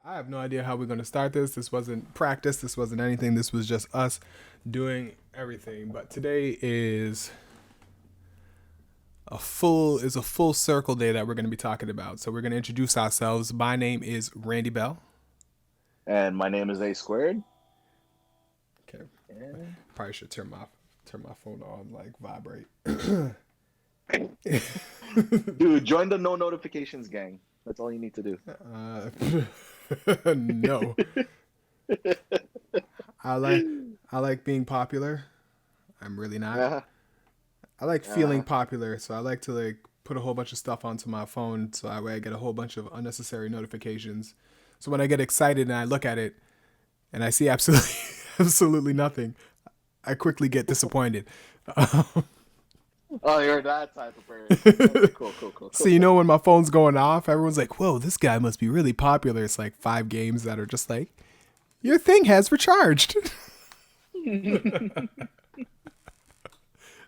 I have no idea how we're going to start this. This wasn't practice. This wasn't anything. This was just us doing everything. But today is a full circle day that we're going to be talking about. So we're going to introduce ourselves. My name is Randy Bell. And my name is A Squared. Okay. And Probably should turn my phone on like vibrate. dude, join the no notifications gang. That's all you need to do. No. I like I like being popular. I'm really not. Uh-huh. I like feeling Uh-huh. popular, so I like to like put a whole bunch of stuff onto my phone so that way I get a whole bunch of unnecessary notifications. So when I get excited and I look at it and I see absolutely absolutely nothing, I quickly get disappointed. Oh, you're that type of person. Okay, cool, cool, cool, So cool. when my phone's going off, everyone's like, "Whoa, this guy must be really popular." It's like 5 games that are just like, "Your thing has recharged."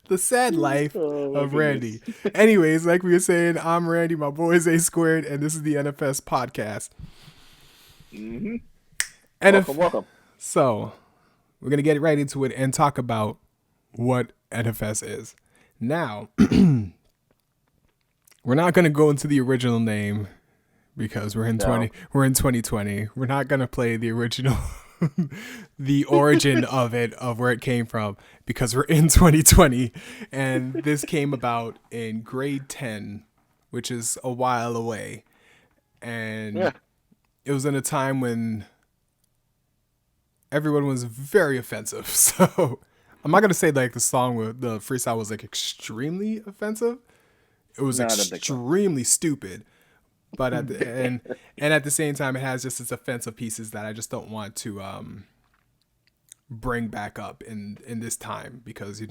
The sad life Oh my of Randy. goodness. Anyways, like we were saying, I'm Randy, my boy is A Squared, and this is the NFS podcast. Hmm. And Welcome, if welcome. so, we're gonna get right into it and talk about what NFS is. Now, we're not gonna go into the original name because No. we're in 2020. We're not gonna play the original the origin of it, of where it came from, because we're in 2020 and this came about in grade 10, which is a while away. Yeah. And it was in a time when everyone was very offensive. So I'm not gonna say like the song with the freestyle was like extremely offensive. It was No, I don't think so. extremely stupid. But and at the same time, it has just its offensive pieces that I just don't want to bring back up in this time, because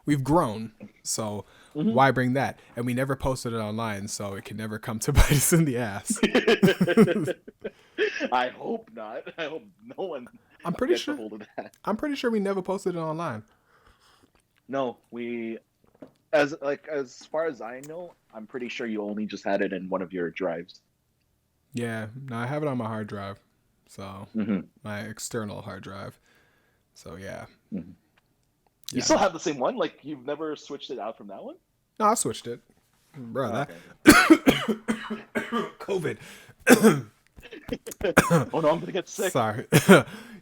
we've grown. So Hmm. why bring that? And we never posted it online, so it can never come to bite us in the ass. I hope not. I hope no one I'm pretty gets a sure. hold of that. I'm pretty sure we never posted it online. No, as far as I know, I'm pretty sure you only just had it in one of your drives. Yeah, no, I have it on my hard drive, so Hmm. my external hard drive. So yeah, Hmm. You yeah. still have the same one? Like you've never switched it out from that one? No, I switched it, bro. Oh, That okay. COVID. Oh no, I'm gonna get sick. Sorry.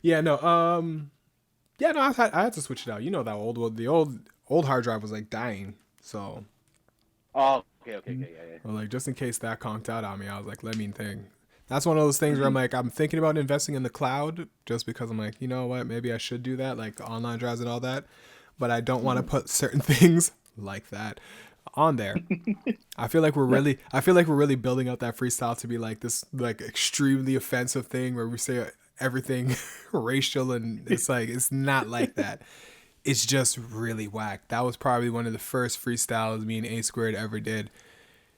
Yeah, no. Yeah, no. I had to switch it out. You know that the old hard drive was like dying. So, Oh, okay, okay, okay, yeah, yeah. well, like just in case that conked out on me, I was like, let me think. That's one of those things where I'm Hmm. like, I'm thinking about investing in the cloud just because I'm like, you know what, maybe I should do that, like the online drives and all that. But I don't want to Hmm. put certain things like that on there. Yeah. I feel like we're really building up that freestyle to be like this like extremely offensive thing where we say everything racial, and it's like it's not like that. It's just really whack. That was probably one of the first freestyles me and A Squared ever did.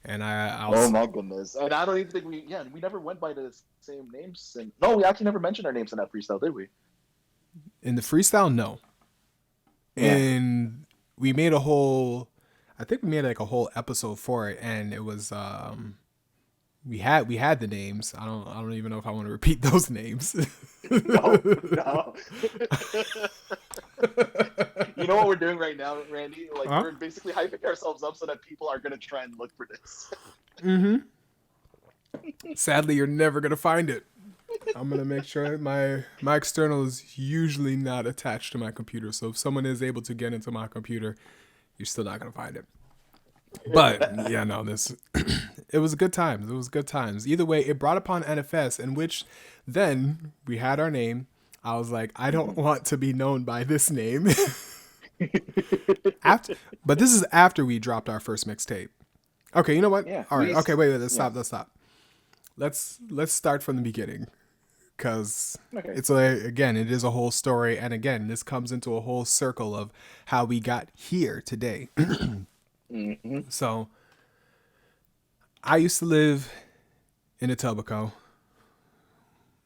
And I Oh was my goodness. And I don't even think we never went by the same names. And no, we actually never mentioned our names in that freestyle, did we? in the freestyle, no. Yeah. And we made a whole I think we made like a whole episode for it, and it was we had the names. I don't even know if I want to repeat those names. No, no. You know what we're doing right now, Randy? Like Huh? we're basically hyping ourselves up so that people are gonna try and look for this. Mm-hmm. Sadly, you're never gonna find it. I'm gonna make sure my external is usually not attached to my computer. So if someone is able to get into my computer, you're still not gonna find it. But yeah, no, this it was good times. It was good times. Either way, it brought upon NFS, in which then we had our name. I was like, I don't Mhm. want to be known by this name. After, but this is after we dropped our first mixtape. Okay, you know what? Yeah, All right. Okay, wait. Let's yeah. stop. Let's stop. Let's start from the beginning, because Okay. it's like, again, it is a whole story, and again, this comes into a whole circle of how we got here today. Hmm. So I used to live in Etobicoke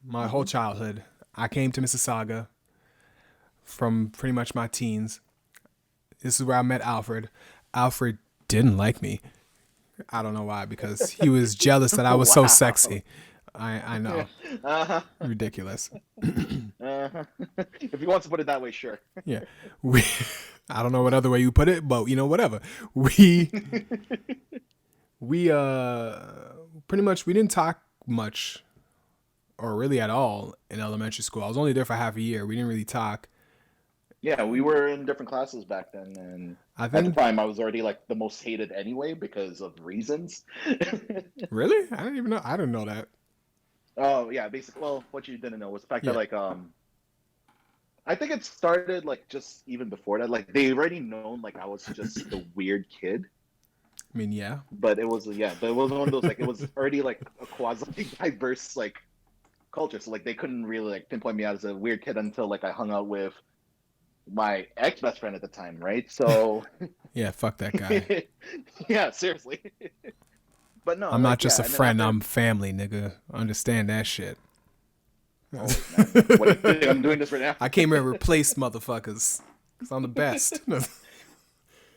my whole Hmm. childhood. I came to Mississauga from pretty much my teens. This is where I met Alfred. Alfred didn't like me. I don't know why, because he was jealous that I was so Wow. sexy. I know. Uh-huh. Ridiculous. Uh-huh. If you want to put it that way, sure. Yeah. We I don't know what other way you put it, but you know, whatever. We we pretty much we didn't talk much or really at all in elementary school. I was only there for half a year. We didn't really talk. Yeah, we were in different classes back then, and I at the think time I was already like the most hated anyway because of reasons. really? I didn't even know. I didn't know that. Oh yeah, basically, well, what you didn't know was the fact that Yeah. like I think it started like just even before that. Like they already known like I was just the weird kid, I mean, yeah. but it was yeah, but it was one of those like it was already like a quasi diverse like culture. So like they couldn't really like pinpoint me out as a weird kid until like I hung out with my ex best friend at the time, right? So Yeah, fuck that guy. yeah, seriously. But no, I'm not like just yeah, a and then friend, after I'm family, nigga. Understand that shit. oh man, what do you think I'm doing this right now? I came here to replace motherfuckers. Cause I'm the best.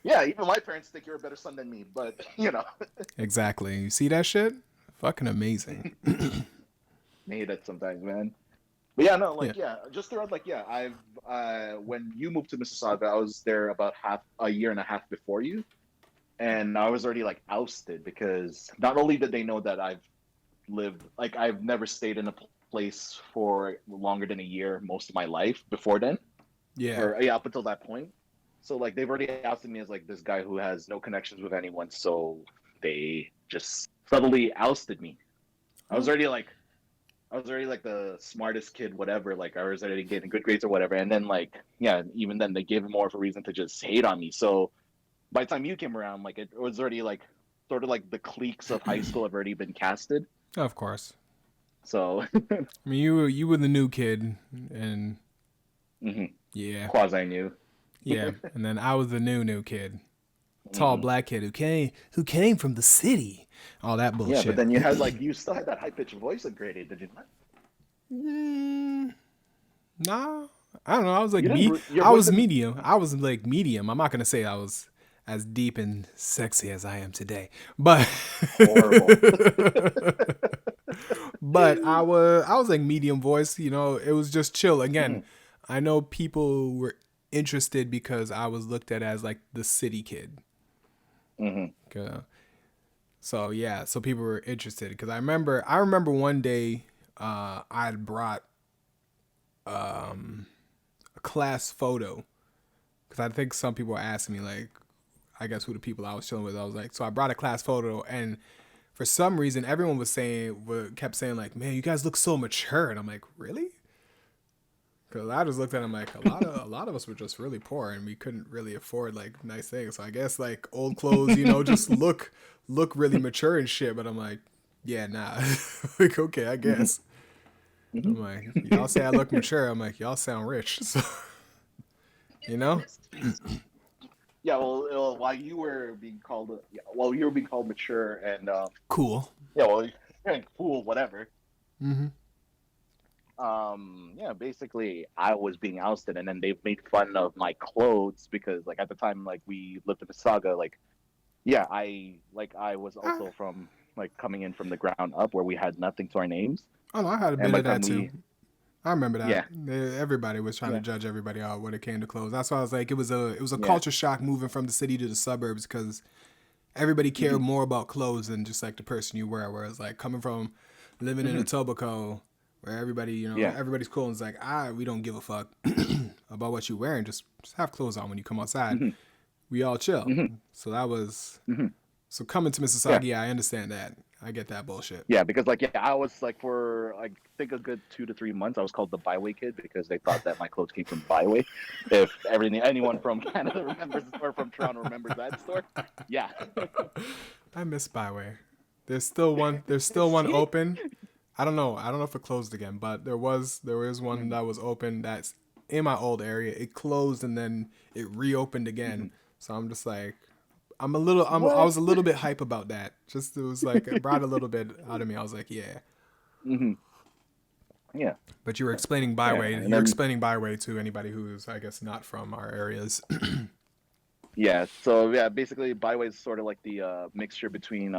Yeah, even my parents think you're a better son than me, but you know, Exactly. You see that shit? Fucking amazing. I hate it sometimes, man. But yeah, no, Yeah. like yeah, just throughout like yeah, I've when you moved to Mississauga, I was there about half a year and a half before you, and I was already like ousted because not only did they know that I've never stayed in a place for longer than a year most of my life before then, Yeah. or yeah, up until that point. So like they've already ousted me as like this guy who has no connections with anyone, so they just subtly ousted me. I was Oh, already like I was already like the smartest kid, whatever. Like I was already getting good grades or whatever. And then like, yeah, even then they gave more of a reason to just hate on me. So by the time you came around, like it was already like sort of like the cliques of high school have already been casted. of course. So I mean, you were the new kid, and mhm, yeah, quasi new. yeah, and then I was the new kid, tall Hmm. black kid who came from the city, all that Yeah, but bullshit. then you had like you still had that high pitched voice in grade eight, did you not? Mm, nah, I don't know. I was like You didn't. Your I voice was didn't. medium. I was like medium. I'm not gonna say I was as deep and sexy as I am today, but Horrible. but I was like medium voice. You know, it was just chill. Again, Hmm. I know people were interested because I was looked at as like the city kid. Hmm. So yeah, so people were interested because I remember one day I had brought a class photo because I think some people were asking me like I guess who the people I was chilling with. I was like, so I brought a class photo, and for some reason everyone was saying kept saying like, man, you guys look so mature, and I'm like, really? Because I just looked at him like a lot of us were just really poor and we couldn't really afford like nice things. So I guess like old clothes, just look really mature and shit. But I'm like, yeah, nah. Like okay, I Hmm. guess. Hmm. I'm like, y'all say I look mature. I'm like, y'all sound rich. So you know, Yeah, well, while you were being called, yeah, while you were being called mature and cool. yeah, well, you're cool, whatever. Mm-hmm. Yeah, basically, I was being ousted, and then they made fun of my clothes because, like, at the time, like, we lived in Mississauga, like, yeah, I was I, also from like coming in from the ground up where we had nothing to our names, I know I had a and bit by of the time that too. we, I remember that. yeah, Everybody was trying to yeah, judge everybody out when it came to clothes. That's why I was like, it was a yeah, culture shock moving from the city to the suburbs because everybody cared hmm, more about clothes than just like the person you were. Whereas like coming from living in hmm, Etobicoke, where everybody, yeah, everybody's cool and it's like, we don't give a fuck about what you're wearing. Just have clothes on when you come outside. hmm, We all chill. hmm, So that was hmm, so coming to yeah. Mississauga. Yeah, I understand that. I get that bullshit. Yeah, because like yeah, I was like for I think a good 2 to 3 months, I was called the Byway Kid because they thought that my clothes came from Byway. If anyone from Canada remembers or from Toronto remembers that store, yeah. I miss Byway. There's still one. There's still one See? open. I don't know. I don't know if it closed again, but there was one Mhm, that was open that's in my old area. It closed and then it reopened again. mhm. So I'm just like I What? was a little bit hype about that. Just it was like it brought a little bit out of me. I was like, yeah. Hmm. Yeah, But you were explaining yeah, Byway. and You're then explaining Byway to anybody who's I guess not from our areas. yeah, so yeah, basically Byway is sort of like the mixture between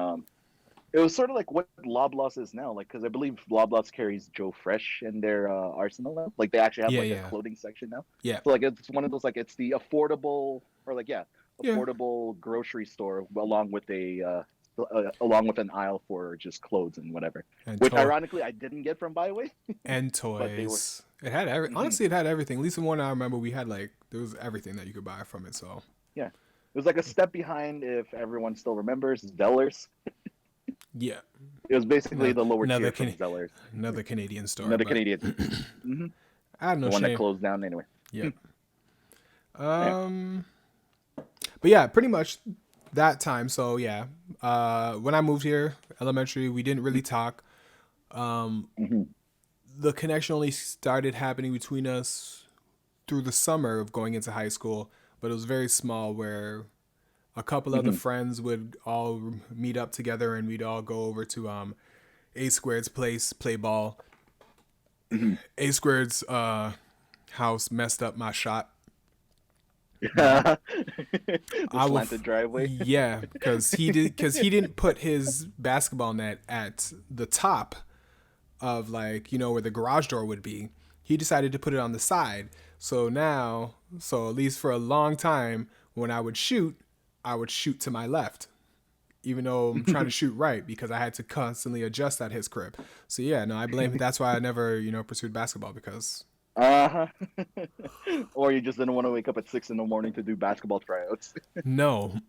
It was sort of like what Loblaws is now, like because I believe Loblaws carries Joe Fresh in their arsenal now. Like they actually have Yeah, like a yeah, clothing section now. yeah, So like it's one of those like it's the affordable or like yeah yeah. affordable grocery store along with along with an aisle for just clothes and whatever. And Which ironically I didn't get from Byway, and but they were. toys. It had Hmm. honestly, it had everything. At least the one I remember, we had like there was everything that you could buy from it. So Yeah, it was like a step behind if everyone still remembers Zellers. yeah, It was basically no, the lower another tier from Zellers, another Canadian store, another but Canadian. Hmm. I have The no one that shame. closed down anyway. Yep. Yeah. Um, but yeah, pretty much that time. So yeah, when I moved here, elementary, we didn't really talk. Hmm. The connection only started happening between us through the summer of going into high school, but it was very small where a couple other Hmm. friends would all meet up together and we'd all go over to A Squared's place, play ball. Hmm. A Squared's house messed up my shot. The I will, slanted driveway. yeah, because he didn't put his basketball net at the top of like where the garage door would be. He decided to put it on the side. So at least for a long time, when I would shoot to my left, even though I'm trying to shoot right because I had to constantly adjust at his crib. So yeah, no, I blame. That's why I never pursued basketball because Uh-huh. Or you just didn't want to wake up at 6 in the morning to do basketball tryouts. no,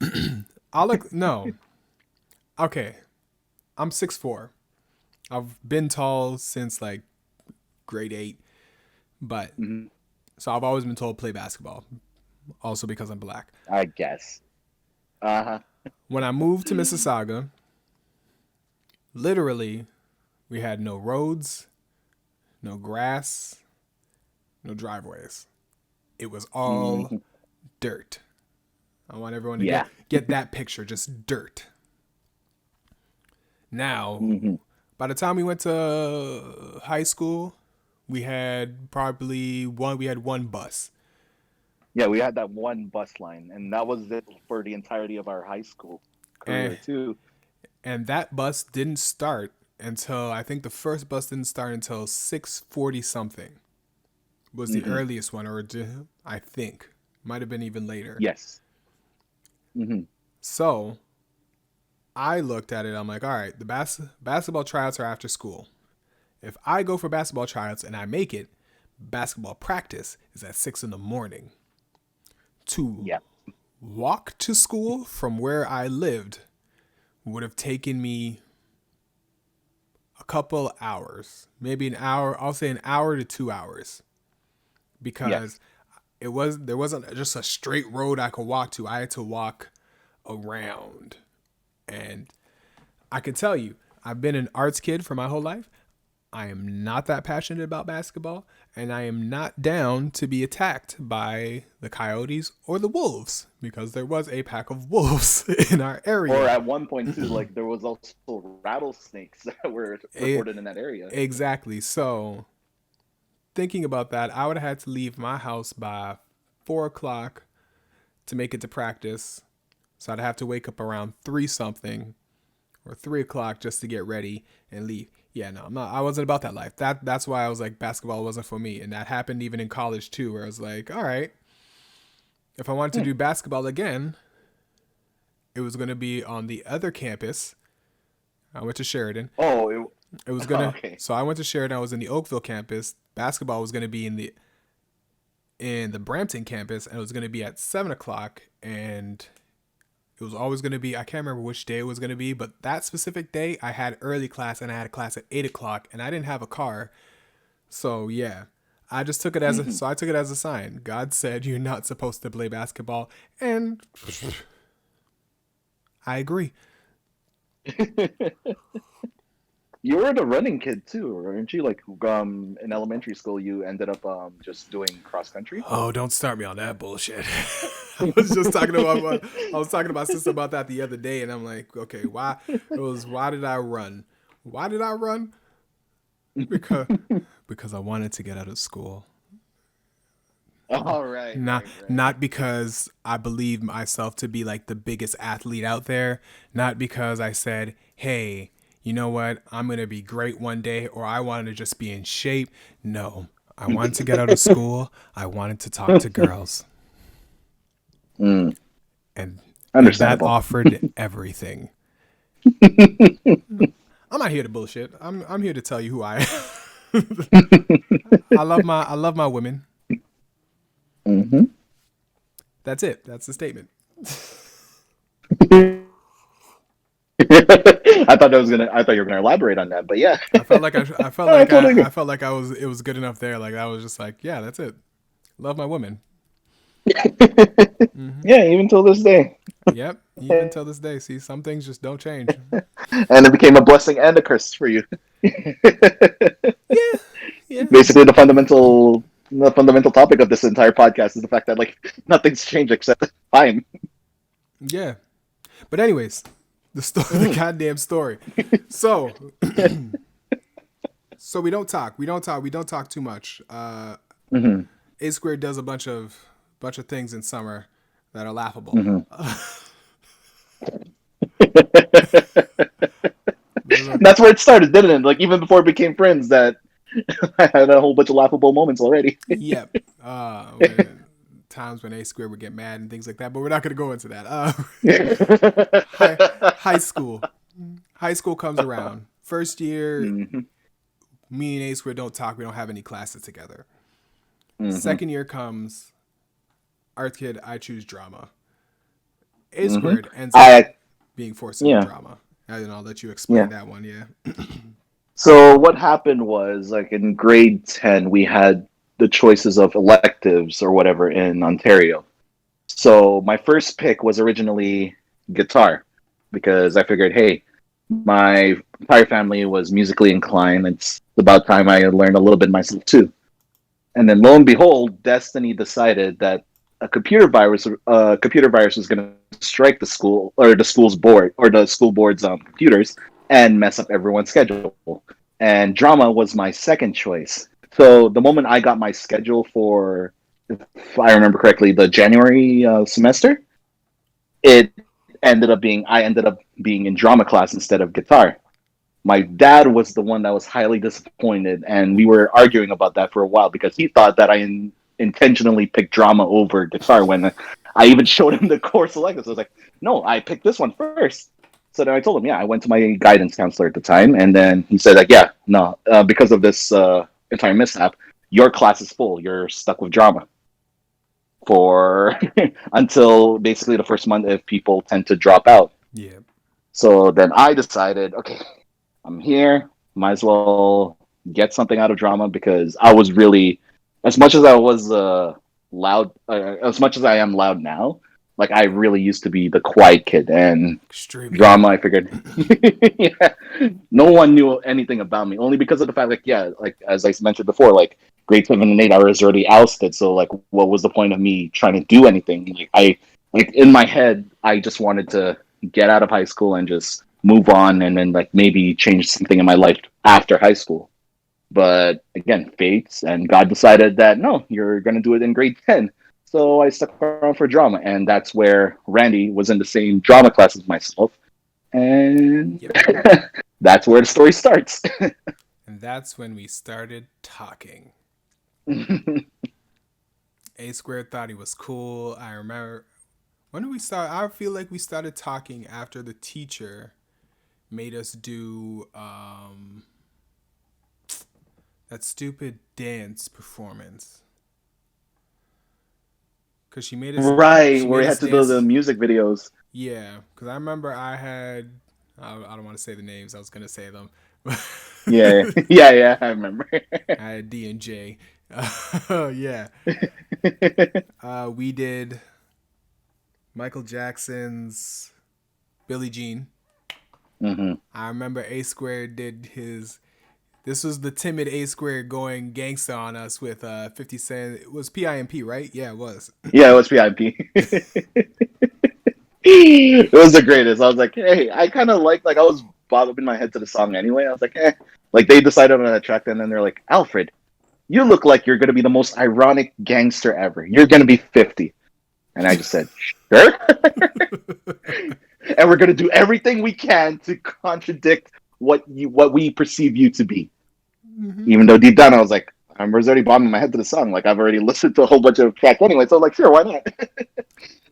I look no. Okay, I'm 6'4". I've been tall since like grade 8, but Hmm. so I've always been told play basketball. Also because I'm black. I guess. Uh-huh. When I moved to Mississauga, literally, we had no roads, no grass, no driveways. It was all Hmm. dirt. I want everyone to Yeah. get that picture, just dirt. Now, Hmm. by the time we went to high school, we had one bus. Yeah, we had that one bus line, and that was it for the entirety of our high school And career too. and that bus didn't start until I think the first bus didn't start until 6:40 something was the Hmm. earliest one, or I think might have been even later. Yes. Hmm. So I looked at it. I'm like, all right, the basketball tryouts are after school. If I go for basketball tryouts and I make it, basketball practice is at 6 in the morning. To Yeah. walk to school from where I lived would have taken me a couple hours, maybe an hour. I'll say an hour to 2 hours, because Yes. there wasn't just a straight road I could walk to. I had to walk around, and I can tell you, I've been an arts kid for my whole life. I am not that passionate about basketball, and I am not down to be attacked by the coyotes or the wolves because there was a pack of wolves in our Or area. at one point too, like there was also rattlesnakes that were E- reported in that area. exactly. So, thinking about that, I would have had to leave my house by 4 o'clock to make it to practice. So, I'd have to wake up around 3 something or 3 o'clock just to get ready and leave. Yeah, no, I'm not. I wasn't about that life. That's why I was like basketball wasn't for me, and that happened even in college too, where I was like, all right, if I wanted to Hmm. do basketball again, it was gonna be on the other campus. I went to Sheridan. Oh, It was gonna. okay. So I went to Sheridan. I was in the Oakville campus. Basketball was gonna be in the Brampton campus, and it was gonna be at 7 o'clock, and it was always going to be, I can't remember which day it was going to be, but that specific day I had early class and I had a class at 8 o'clock and I didn't have a car. So yeah, I just took it Hmm. so I took it as a sign. God said you're not supposed to play basketball. And I agree. You were the running kid too, weren't you? Like in elementary school, you ended up just doing cross country. Oh, don't start me on that bullshit. I was just talking about I was talking to my sister about that the other day, and I'm like, okay, why did I run? Why did I run? Because I wanted to get out of school. Oh, right, Not right, right. not because I believe myself to be like the biggest athlete out there, not because I said, "Hey, you know what? I'm going to be great one day," or I wanted to just be in shape. No. I wanted to get out of school. I wanted to talk to girls. Mm, And that understandable. offered everything. I'm not here to bullshit. I'm here to tell you who I am. I love my women. Hmm. That's it. That's the statement. I thought you were gonna elaborate on that, but yeah, I totally I agree. felt like I was it was good enough there. Like I was just like, yeah, that's it. Love my women. Hmm. Yeah, even till this day, Yep. Even till this day, see, some things just don't change. and it became a blessing and a curse for you. Yeah. Yeah. Basically, the fundamental topic of this entire podcast is the fact that like nothing's changed except time. Yeah. But anyways, the Mm-hmm. goddamn story. So so we don't talk. We don't talk. We don't talk too much. Mm-hmm. A Squared does a bunch of things in summer that are laughable. Mm-hmm. There's a That's where it started, didn't it? Like even before we became friends, that I had a whole bunch of laughable moments already. yep. When times when A Squared would get mad and things like that, but we're not going to go into that. High high school. High school comes around. First year, Mm-hmm. me and A Squared don't talk. We don't have any classes together. Mm-hmm. Second year comes, art kid, I choose drama. A Mm-hmm. Squared ends up I being forced into Yeah, drama. And I'll let you explain yeah. that one. Yeah. So what happened was like in grade 10 we had the choices of electives or whatever in Ontario. So my first pick was originally guitar because I figured, hey, my entire family was musically inclined. It's about time I learned a little bit myself too. And then lo and behold, Destiny decided that a computer virus was going to strike the school or the school's board or the school board's computers and mess up everyone's schedule. And drama was my second choice. So the moment I got my schedule for, if I remember correctly, the January semester, it I ended up being in drama class instead of guitar. My dad was the one that was highly disappointed, and we were arguing about that for a while because he thought that intentionally picked drama over guitar when I even showed him the course selected. So I was like, no, I picked this one first. So then I told him, yeah, I went to my guidance counselor at the time, and then he said, like, yeah, no, because of this entire mishap, your class is full. You're stuck with drama for until basically the first month if people tend to drop out. Yeah. So then I decided, okay, I'm here. Might as well get something out of drama because I was really, as much as I was loud, as much as I am loud now, like I really used to be the quiet kid and Extremely drama. I loud. figured, yeah, no one knew anything about me only because of the fact, like, yeah, like as I mentioned before, like grade 7 and 8, I was already ousted. So like, what was the point of me trying to do anything? Like in my head, I just wanted to get out of high school and just move on and then like maybe change something in my life after high school. But again, fates and God decided that no, you're gonna do it in grade 10. So I stuck around for drama, and that's where Randy was in the same drama class as myself, and Yep. that's where the story starts. And that's when we started talking. A Squared thought he was cool. I remember when did we start? I feel like we started talking after the teacher made us do that stupid dance performance. Cause Right, she where made we us had to do the dance. music videos. Yeah, cause I remember I don't want to say the names. I was gonna say them. Yeah, yeah, yeah, I remember. I had D and J. Yeah. We did Michael Jackson's Billie Jean. Hmm. I remember A Squared did his. This was the timid A Squared going gangsta on us with 50 Cent. It was PIMP, right? Yeah, it was. Yeah, it was PIP. It was the greatest. I was like, hey, I kind of like I was bobbing my head to the song anyway. I was like, eh. Like they decided on a track, and then they're like, Alfred, you look like you're gonna be the most ironic gangster ever. You're gonna be 50." And I just said, "Sure." And we're gonna do everything we can to contradict what we perceive you to be. Mm-hmm. Even though deep down I was like, I was already bombing my head to the song. Like I've already listened to a whole bunch of tracks anyway. So I was like, sure, why not?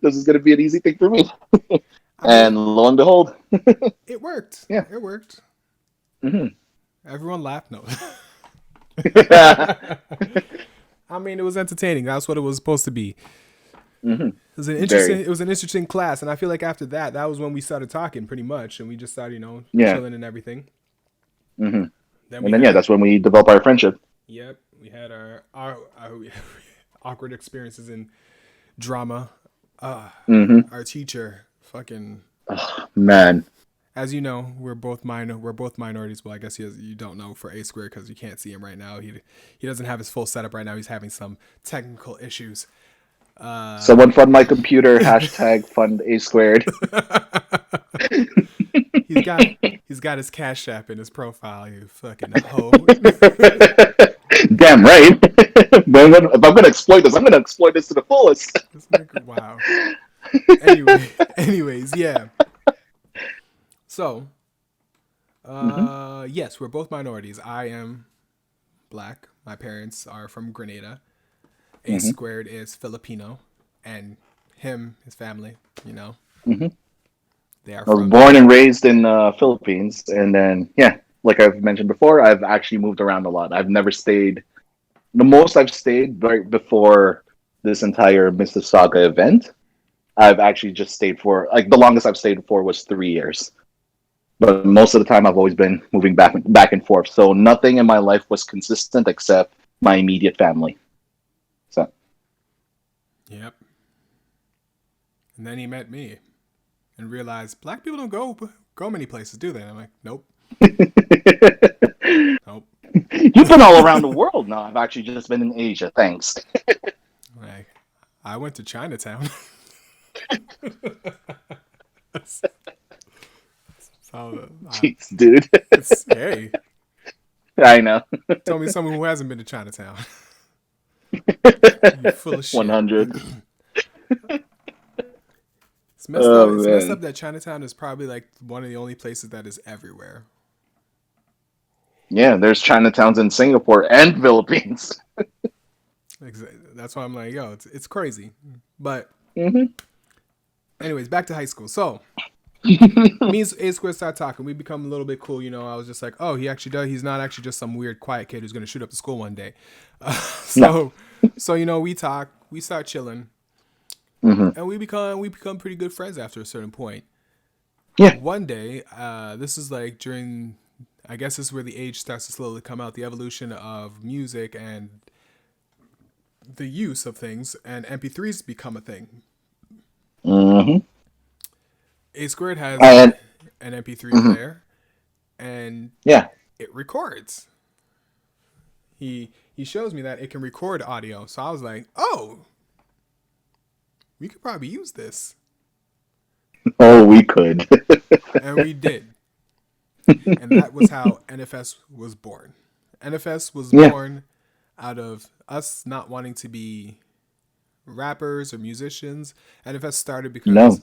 This is gonna be an easy thing for me. I And mean, lo and behold, it worked. yeah. It worked. Mm-hmm. Everyone laughed. No. Mm-hmm. I mean, it was entertaining. That's what it was supposed to be. It was an interesting. Very. It was an interesting class, and I feel like after that, that was when we started talking pretty much, and we just started, Yeah. chilling and everything. Mm-hmm. Then we And then yeah, had, that's when we develop our friendship. yep, we had our awkward experiences in drama. Mm-hmm. Our teacher, fucking, Oh, man. as you know, we're both minorities. Well, I guess you don't know for A Square because you can't see him right now. He doesn't have his full setup right now. He's having some technical issues. Someone fund my computer. Hashtag fund A squared. he's got he's got his Cash App in his profile. You fucking hoe. Damn right. If I'm gonna exploit this, I'm gonna exploit this to the fullest. This nigga, wow. Anyways, yeah. So, yes, we're both minorities. I am black. My parents are from Grenada. A Mm-hmm. Squared is Filipino, and his family, Mm-hmm. they are I was from. born and raised in Philippines, and then yeah, like I've mentioned before, I've actually moved around a lot. I've never stayed. The most I've stayed right before this entire Mississauga event, I've actually just stayed for like the longest I've stayed for was 3 years. But most of the time, I've always been moving back and forth. So nothing in my life was consistent except my immediate family. So Yep. And then he met me, and realized black people don't go many places, do they? And I'm like, nope, nope. you've been all around the world. No, I've actually just been in Asia. Thanks. Like, I went to Chinatown. So, Jeez, dude. hey, I know. tell me someone who hasn't been to Chinatown. You full of shit. 100. It's messed up. Oh It's messed up man. that Chinatown is probably like one of the only places that is everywhere. Yeah, there's Chinatowns in Singapore and Philippines. That's why I'm like, yo, it's crazy. But Hmm. anyways, back to high school. So me and A Square start talking. We become a little bit cool. I was just like, oh, he actually does. He's not actually just some weird quiet kid who's gonna shoot up the school one day. No. So we talk. We start chilling, Hmm. and we become pretty good friends after a certain point. Yeah. One day, this is like during, I guess this is where the age starts to slowly come out, the evolution of music and the use of things, and MP3s become a thing. Hmm. A Squared has And an MP3 mhm. player, and Yeah. it records. He shows me that it can record audio, so I was like, oh, we could probably use this, Oh, we could. and we did. And that was how NFS was born. NFS was Yeah. born out of us not wanting to be rappers or musicians. NFS started No. because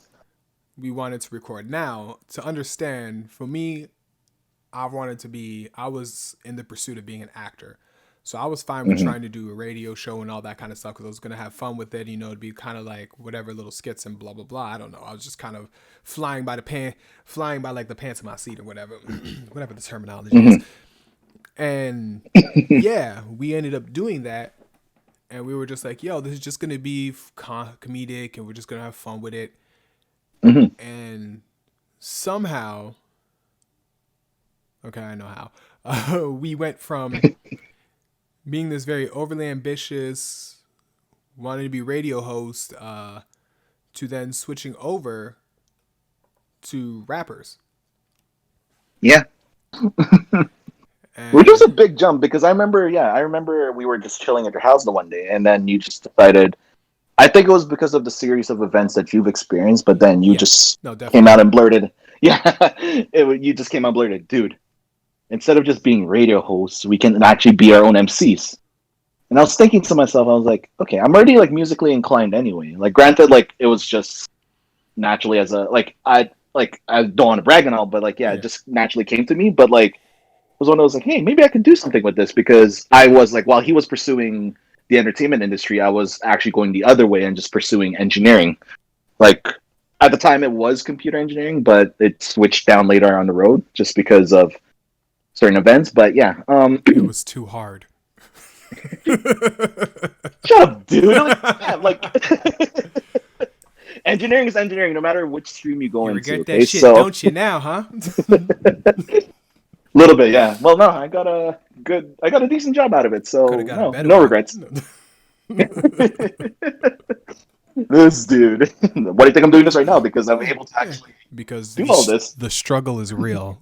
we wanted to record. Now, to understand, for me, I was in the pursuit of being an actor. So I was fine with Hmm. trying to do a radio show and all that kind of stuff because I was going to have fun with it. It'd be kind of like whatever little skits and blah, blah, blah. I don't know. I was just kind of flying by like the pants of my seat or whatever, whatever the terminology is. Hmm. And yeah, we ended up doing that. And we were just like, yo, this is just going to be comedic and we're just going to have fun with it. Hmm. And somehow, okay, I know how. We went from being this very overly ambitious, wanting to be radio host, to then switching over to rappers. Yeah. Which was And a big jump because I remember we were just chilling at your house the one day, and then you just decided. I think it was because of the series of events that you've experienced, but then you yeah, just no, came definitely. out and blurted, yeah, you just came out and blurted, dude. Instead of just being radio hosts, we can actually be our own MCs. And I was thinking to myself, I was like, okay, I'm already like musically inclined anyway. Like, granted, like it was just naturally as a I don't want to brag and all, but like yeah, it Yeah. just naturally came to me. But like it was when I was like, hey, maybe I could do something with this because I was like, while he was pursuing the entertainment industry, I was actually going the other way and just pursuing engineering. Like at the time, it was computer engineering, but it switched down later on the road just because of certain events. But yeah, It was too hard. shut up, dude. Like, yeah, like engineering is engineering, no matter which stream you go You into. regret that Okay, shit, so don't you now, huh? a little bit, yeah. Well, no, I got a decent job out of it, Could have so got a no, better no one. regrets. This dude, why do you think I'm doing this right now? Because I'm able to Yeah. actually Because do all this. the struggle is real.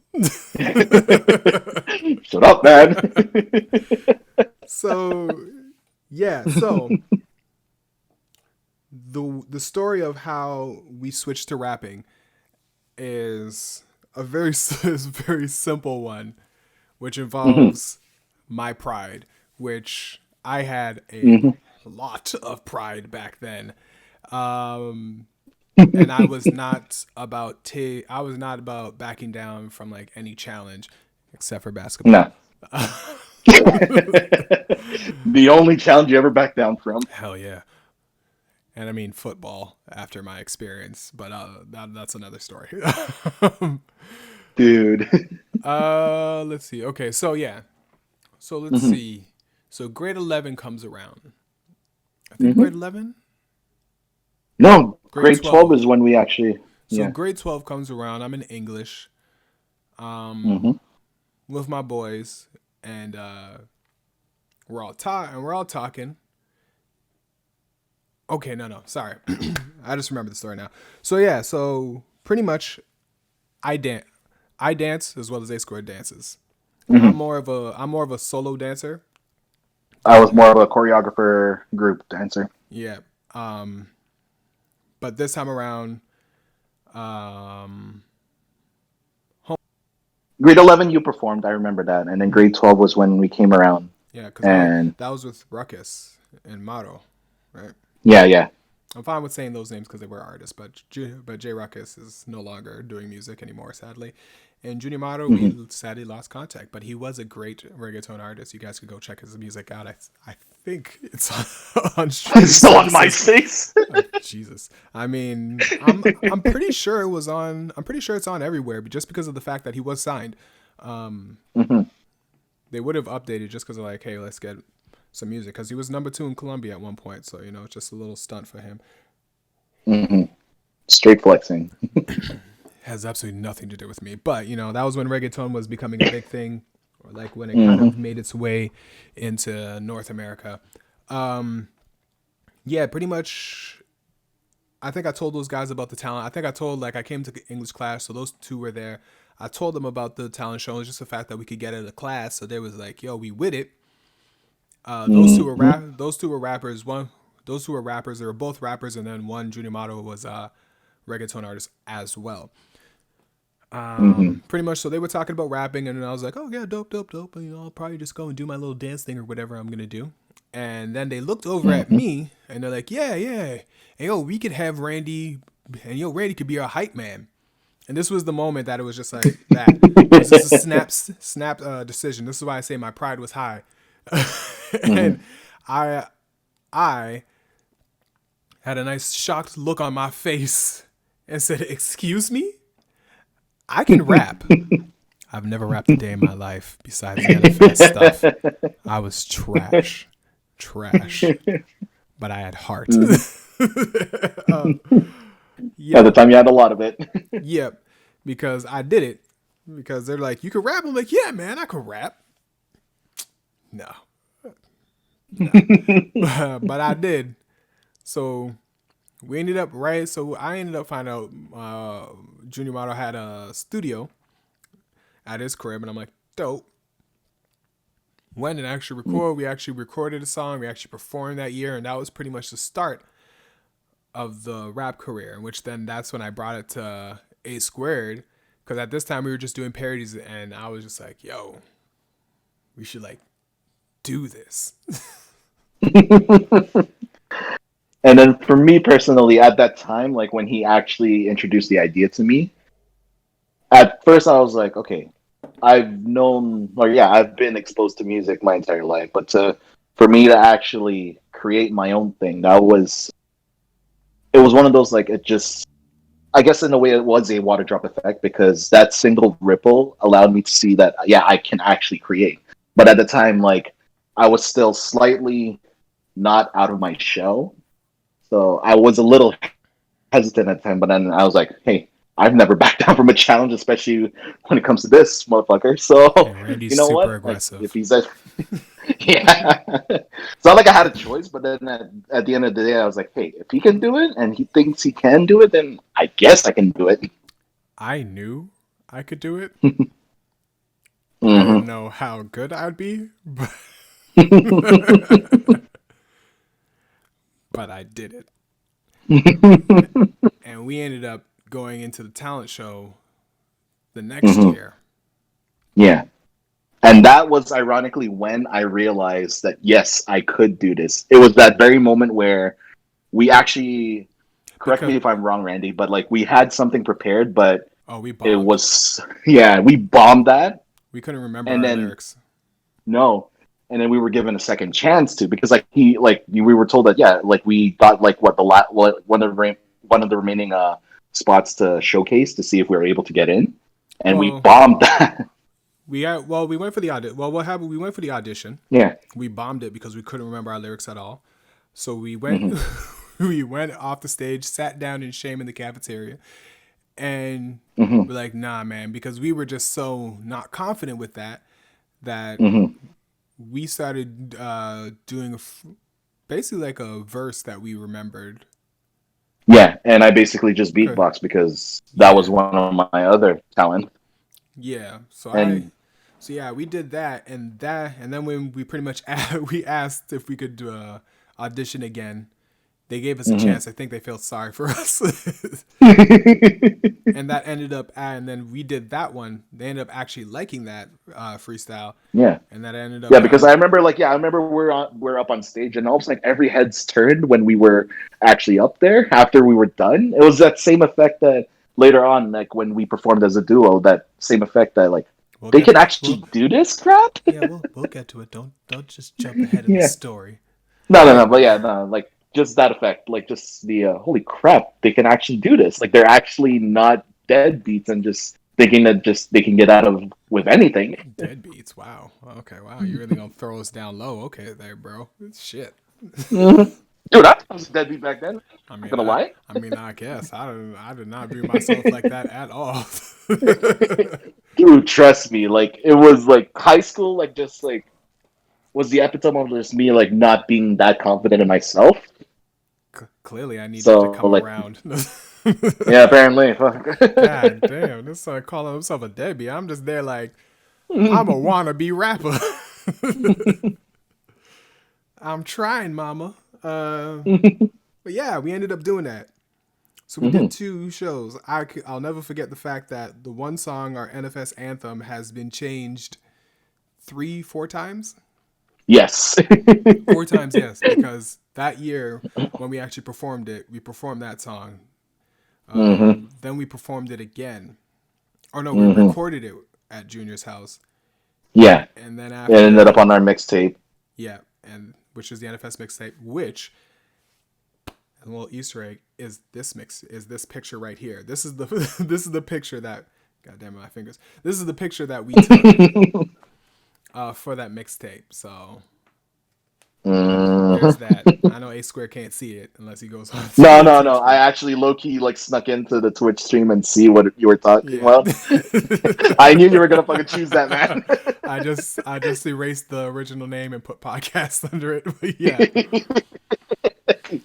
Shut up, man. So, yeah. So the story of how we switched to rapping is a very is a very simple one, which Mhm, involves my pride, which I had a mhm. lot of pride back then. Um, and I was not about backing down from like any challenge except for basketball. No. The only challenge you ever back down from, Hell yeah. And I mean football after my experience, but that's another story. dude. Let's see. Okay, so yeah. So let's Hmm. see. So grade 11 comes around. I think Hmm. grade 11? No, Grade grade 12 12. is when we actually, So yeah. grade 12 comes around. I'm in English. Hmm. With my boys and we're all talking. Okay, no, sorry. I just remember the story now. So yeah, so pretty much I dance. I dance as well as A Squared dances. Hmm. I'm more of a solo dancer. I was more of a choreographer group dancer. Yeah. Um, but this time around, um, Grade 11, you performed. I remember that. And then grade 12 was when we came around. yeah, because And that was with Ruckus and Motto, right? yeah, yeah. I'm fine with saying those names because they were artists, but J Ruckus is no longer doing music anymore, sadly. And Junior Motto, we Hmm. sadly lost contact, but he was a great reggaeton artist. You guys could go check his music out. I think it's on It's streaming still on services. MySpace. Jesus, I mean, I'm pretty sure it was on. I'm pretty sure it's on everywhere, but just because of the fact that he was signed, um, Hmm. they would have updated just because of like, hey, let's get some music because he was number 2 in Colombia at one point. So it's just a little stunt for him. Hmm. Straight flexing. Has absolutely nothing to do with me. But that was when reggaeton was becoming a big thing, or like when it kind Hmm. of made its way into North America. Um, yeah, pretty much. I think I told those guys about the talent. I think I told like I came to English class, so those two were there. I told them about the talent show. It's just the fact that we could get out of class, so they was like, "Yo, we with it." Hmm. Those two were rappers. Those two were rappers. They were both rappers, and then one Junior Motto was a reggaeton artist as well. Hmm. Pretty much. So they were talking about rapping, and then I was like, "Oh yeah, dope, dope, dope." And, I'll probably just go and do my little dance thing or whatever I'm gonna do. And then they looked over at Hmm. me, and they're like, "Yeah, yeah, and yo, we could have Randy, and Randy could be our hype man." And this was the moment that it was just like that. It was just a snap decision. This is why I say my pride was high, Hmm. and I I had a nice shocked look on my face and said, "Excuse me, I can rap." I've never rapped a day in my life besides the NFS stuff. I was trash, trash, but I had heart. uh, At yeah, the time, you had a lot of it. yeah, because I did it. Because they're like, you can rap. I'm like, yeah, man, I can rap. No, no, but I did. So we ended up right. So I ended up finding out Junior Motto had a studio at his crib, and I'm like, dope. Went and actually record. We actually recorded a song. We actually performed that year, and that was pretty much the start of the rap career. Which then that's when I brought it to A Squared, because at this time we were just doing parodies, and I was just like, yo, we should like do this. And then for me personally, at that time, like when he actually introduced the idea to me, at first I was like, okay, I've known, or yeah, I've been exposed to music my entire life, but for me to actually create my own thing, it was one of those like it just I guess in a way it was a water drop effect because that single ripple allowed me to see that yeah, I can actually create. But at the time, like I was still slightly not out of my shell. So I was a little hesitant at the time, but then I was like, hey, I've never backed down from a challenge, especially when it comes to this motherfucker. So And you Randy's know super what? Like if aggressive. he's a yeah. It's not like I had a choice, but then at the end of the day, I was like, hey, if he can do it and he thinks he can do it, then I guess I can do it. I knew I could do it. I Hmm. didn't know how good I'd be, but, but I did it. And we ended up going into the talent show the next Hmm. year. Yeah. And that was ironically when I realized that, yes, I could do this. It was that very moment where we actually, correct Because, me if I'm wrong, Randy, but like we had something prepared, but oh, we it bombed. was, yeah, we bombed that. We couldn't remember And our then, lyrics. no. And then we were given a second chance to, because like we were told that, yeah, like we got like what one of the remaining spots to showcase to see if we were able to get in. And we Well, bombed that. we went for the audition. Well, what happened? We went for the audition. Yeah. We bombed it because we couldn't remember our lyrics at all. So we went Hmm. we went off the stage, sat down in shame in the cafeteria, and Hmm. we're like, nah, man, because we were just so not confident with that Hmm. we started doing basically like a verse that we remembered. Yeah, and I basically just Okay. beatbox because that was Yeah, one of my other talent. yeah. And So yeah, we did and then when we pretty much we asked if we could audition again, they gave us a mhm. chance. I think they felt sorry for us. And that ended up and then we did that one. They ended up actually liking that freestyle, Yeah, and that ended up yeah, because I remember, like, yeah, I remember we're up on stage, and all of a sudden every head's turned when we were actually up there after we were done. It was that same effect that later on, like when we performed as a duo, that same effect that like we'll they get can to actually do this crap. yeah, we'll get to it. Don't just jump ahead in the Yeah, story. no, no, Yeah, no, but but yeah, no, like just that effect, like just the holy crap, they can actually do this. Like they're actually not deadbeats and just thinking that just they can get out of with anything. deadbeats. Wow. Okay. Wow. You really gonna throw us down low? Okay, there, bro. Shit. Mhm. Dude, I was a deadbeat back then. I Not mean, gonna lie. I mean, I guess I did not view myself like that at all. Dude, trust me. Like it was like high school, like just like was the epitome of just me like not being that confident in myself. Clearly, I needed to So come like around. yeah, apparently. Fuck. God damn, this son calling himself a deadbeat. I'm just there like I'm a wannabe rapper. I'm trying, mama. But yeah, we ended up doing that. So we did Hmm. two shows. I'll never forget the fact that the one song, our NFS anthem, has been changed four times. Yes. 4 times, yes, because that year when we actually performed it, we performed that song. Hmm. Then we performed it again. Or no, we Hmm. recorded it at Junior's house. Yeah. And then It ended up after, on our mixtape. yeah, and which is the NFS mixtape, which a little Easter egg is this picture right here. This is the this is the picture that God damn it, my fingers. This is the picture that we took for that mixtape. So Hmm. there's that. I know A Square can't see it unless he goes on to No, the no, no. Twitch I feed. actually low key like snuck into the Twitch stream and see what you were talking Yeah. about. I knew you were gonna fucking choose that, man. I just erased the original name and put podcast under it. But yeah.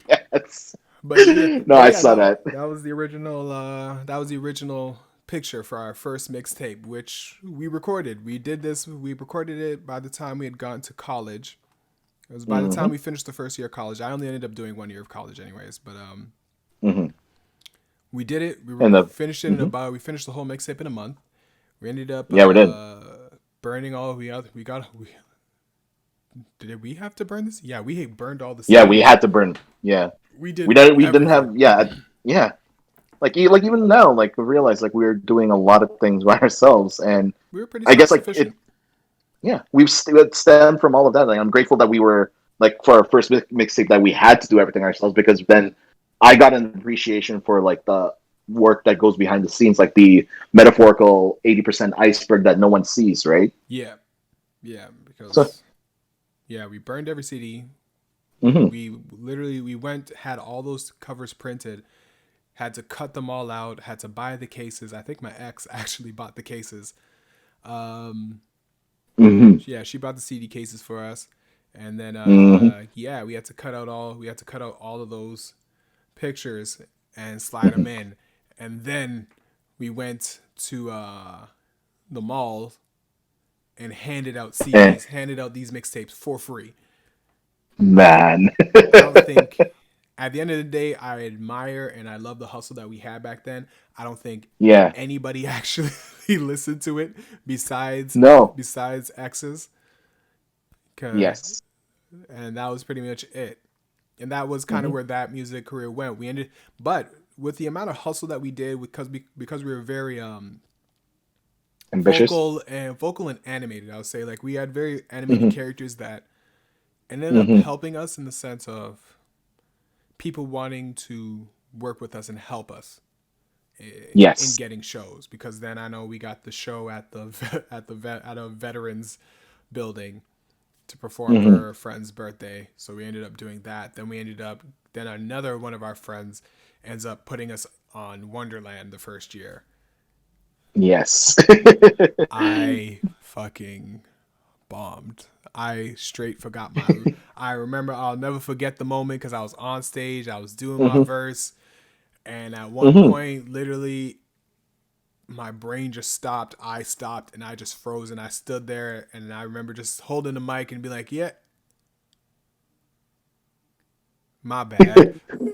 Yes. But yeah, No, I saw that. that was the original picture for our first mixtape, which we recorded. We recorded it by the time we had gone to college. It was by the time Hmm. we finished the first year of college. I only ended up doing 1 year of college anyways, but Hmm. we did it. And the Finished it in hmm. about we finished the whole mixtape in a month. We ended up Yeah, we did. burning all we got we did we have to burn this? Yeah, we burned all the Yeah, we CDs. had to burn. Yeah, We we did didn't. We didn't everything. have. Yeah, yeah. Like even now, like we realize like we were doing a lot of things by ourselves, and We were pretty I self guess like it. sufficient. Yeah, it stemmed from all of that. Like I'm grateful that we were like for our first mixtape that we had to do everything ourselves because then I got an appreciation for like the work that goes behind the scenes, like the metaphorical 80% iceberg that no one sees, right? Yeah, yeah, So, because yeah, we burned every CD. hmm We literally we went had all those covers printed, had to cut them all out, had to buy the cases. I think my ex actually bought the cases. Um, hmm yeah, she bought the CD cases for us, and then hmm yeah, we had to cut out all of those pictures and slide them in, and then we went to the mall and handed out eh, CDs, handed out these mixtapes for free. man. I don't think at the end of the day I admire and I love the hustle that we had back then. I don't think Yeah. anybody actually listened to it besides No. exes. Yes. And that was pretty much it. And that was kind of hmm where that music career went. We ended, but with the amount of hustle that we did, because we were very Ambitious. vocal and animated. I would say like we had very animated hmm characters that ended up hmm helping us in the sense of people wanting to work with us and help us in Yes. getting shows. Because then I know we got the show at the at a veterans building to perform hmm for a friend's birthday. So we ended up doing that. Then another one of our friends ends up putting us on Wonderland the first year. Yes. I fucking bombed. I straight forgot my. I remember I'll never forget the moment because I was on stage. I was doing my hmm verse, and at one hmm point, literally, my brain just stopped. I stopped, and I just froze. And I stood there, and I remember just holding the mic and be like, "Yeah, my bad."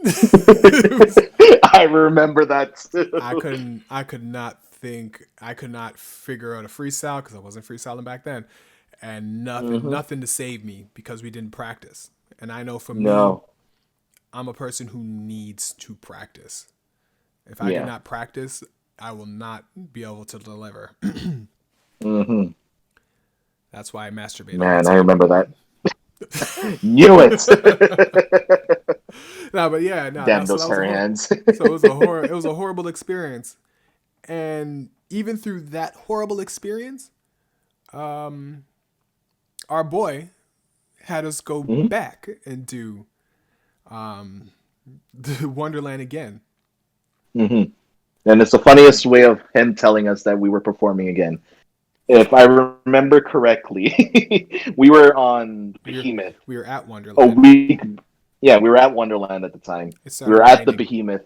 It was, I remember that I too. couldn't. I could not think. I could not figure out a freestyle because I wasn't freestyling back then, and hmm nothing to save me because we didn't practice. And I know for me, No. I'm a person who needs to practice. If I do Yeah. not practice, I will not be able to deliver. hmm That's why I masturbate all the Man, I time. remember that. Knew it. No, but yeah, no. Damn So those that was hairy hands. so it was a horrible experience. And even through that horrible experience, um, our boy had us go hmm back and do um, the Wonderland again. hmm And it's the funniest way of him telling us that we were performing again. It's If I remember correctly, we were on we were Behemoth we were at a Wonderland. week. Yeah, we were at Wonderland at the time. It We were started at the raining. Behemoth.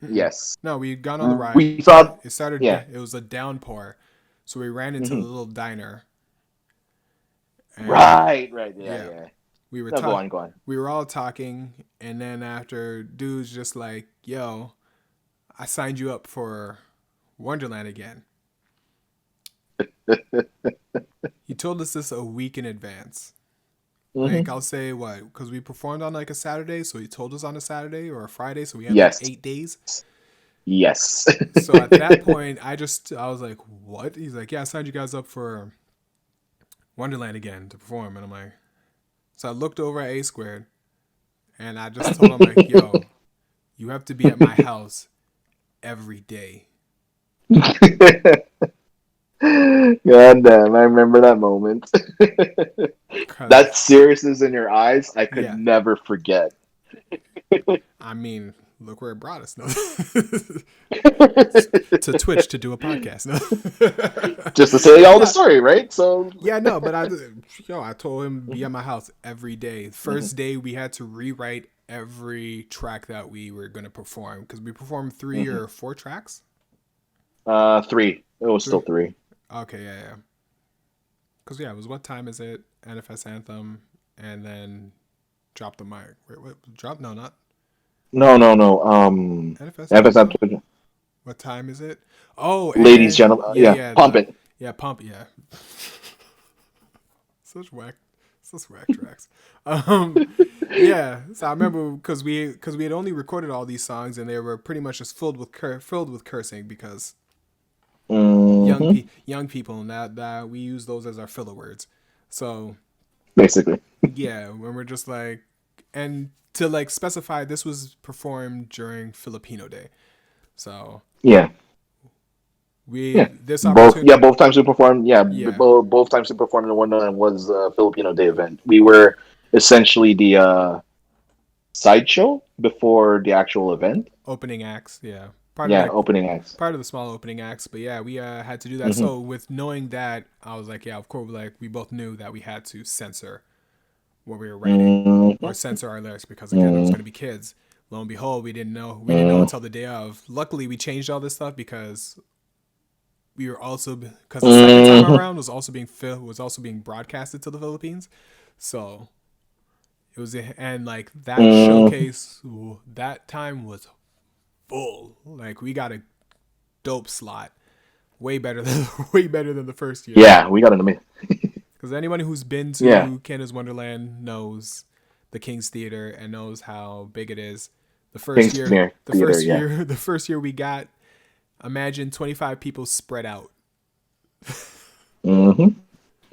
Mm-mm. Yes. No, we had gone on the ride. We thought, It started. yeah. It was a downpour, so we ran into the hmm little diner, and Right, right. Yeah, yeah, yeah. we were No, go on, go on. we were all talking, and then after, dude's just like, "Yo, I signed you up for Wonderland again." He told us this a week in advance. Like hmm I'll say what, because we performed on like a Saturday, so he told us on a Saturday or a Friday, so we had like Yes. 8 days. Yes. So at that point, I was like, "What?" He's like, "Yeah, I signed you guys up for Wonderland again to perform," and I'm like, so I looked over at A Squared, and I just told him like, "Yo, you have to be at my house every day." God damn, I remember that moment. That Cause seriousness in your eyes, I could yeah, never forget. I mean, look where it brought us. No, to Twitch to do a podcast. No, Just to say all the no, story, right? So, yeah, no, but I told him be at Mhm, my house every day. mhm, First day we had to rewrite every track that we were gonna perform because we performed three mhm. or four tracks. Three. It was still Three. three. Okay, yeah, yeah. Because yeah, it was what time is it? NFS anthem, and then drop the mic. Wait, what? Drop? No, not No, no, no. NFS FSM, anthem. What time is it? Oh, ladies, and gentlemen. yeah, Yeah, yeah, pump the it. yeah pump, yeah. Such whack, Those whack tracks. Um, yeah. So I remember because we had only recorded all these songs and they were pretty much just filled with cursing because Hmm. young people and that we use those as our filler words. So Basically. yeah, when we're just like, and to like specify, this was performed during Filipino Day. So Yeah. we Yeah. this Both. Yeah. opportunity, Both times we performed. Yeah. yeah, Both times we performed in Wonderland was a Filipino Day event. We were essentially the sideshow before the actual event. opening acts, yeah, Yeah. Opening acts. part of the small opening acts, but yeah, we had to do that. Hmm. So with knowing that, I was like, yeah, of course, like we both knew that we had to censor what we were writing or Hmm. censor our lyrics because again, there was Hmm. going to be kids. Lo and behold, we didn't know until the day of. Luckily, we changed all this stuff because we were also because the second time Hmm. around was also being broadcasted to the Philippines, so it was and like that Hmm. showcase that time was full. Like we got a dope slot, way better than way better than the first year. Yeah. We got an amazing. Because anyone who's been Yeah. to Canada's Wonderland knows the King's Theater and knows how big it is. King's Theater. Yeah. The first year we got, imagine 25 people spread out. Hmm.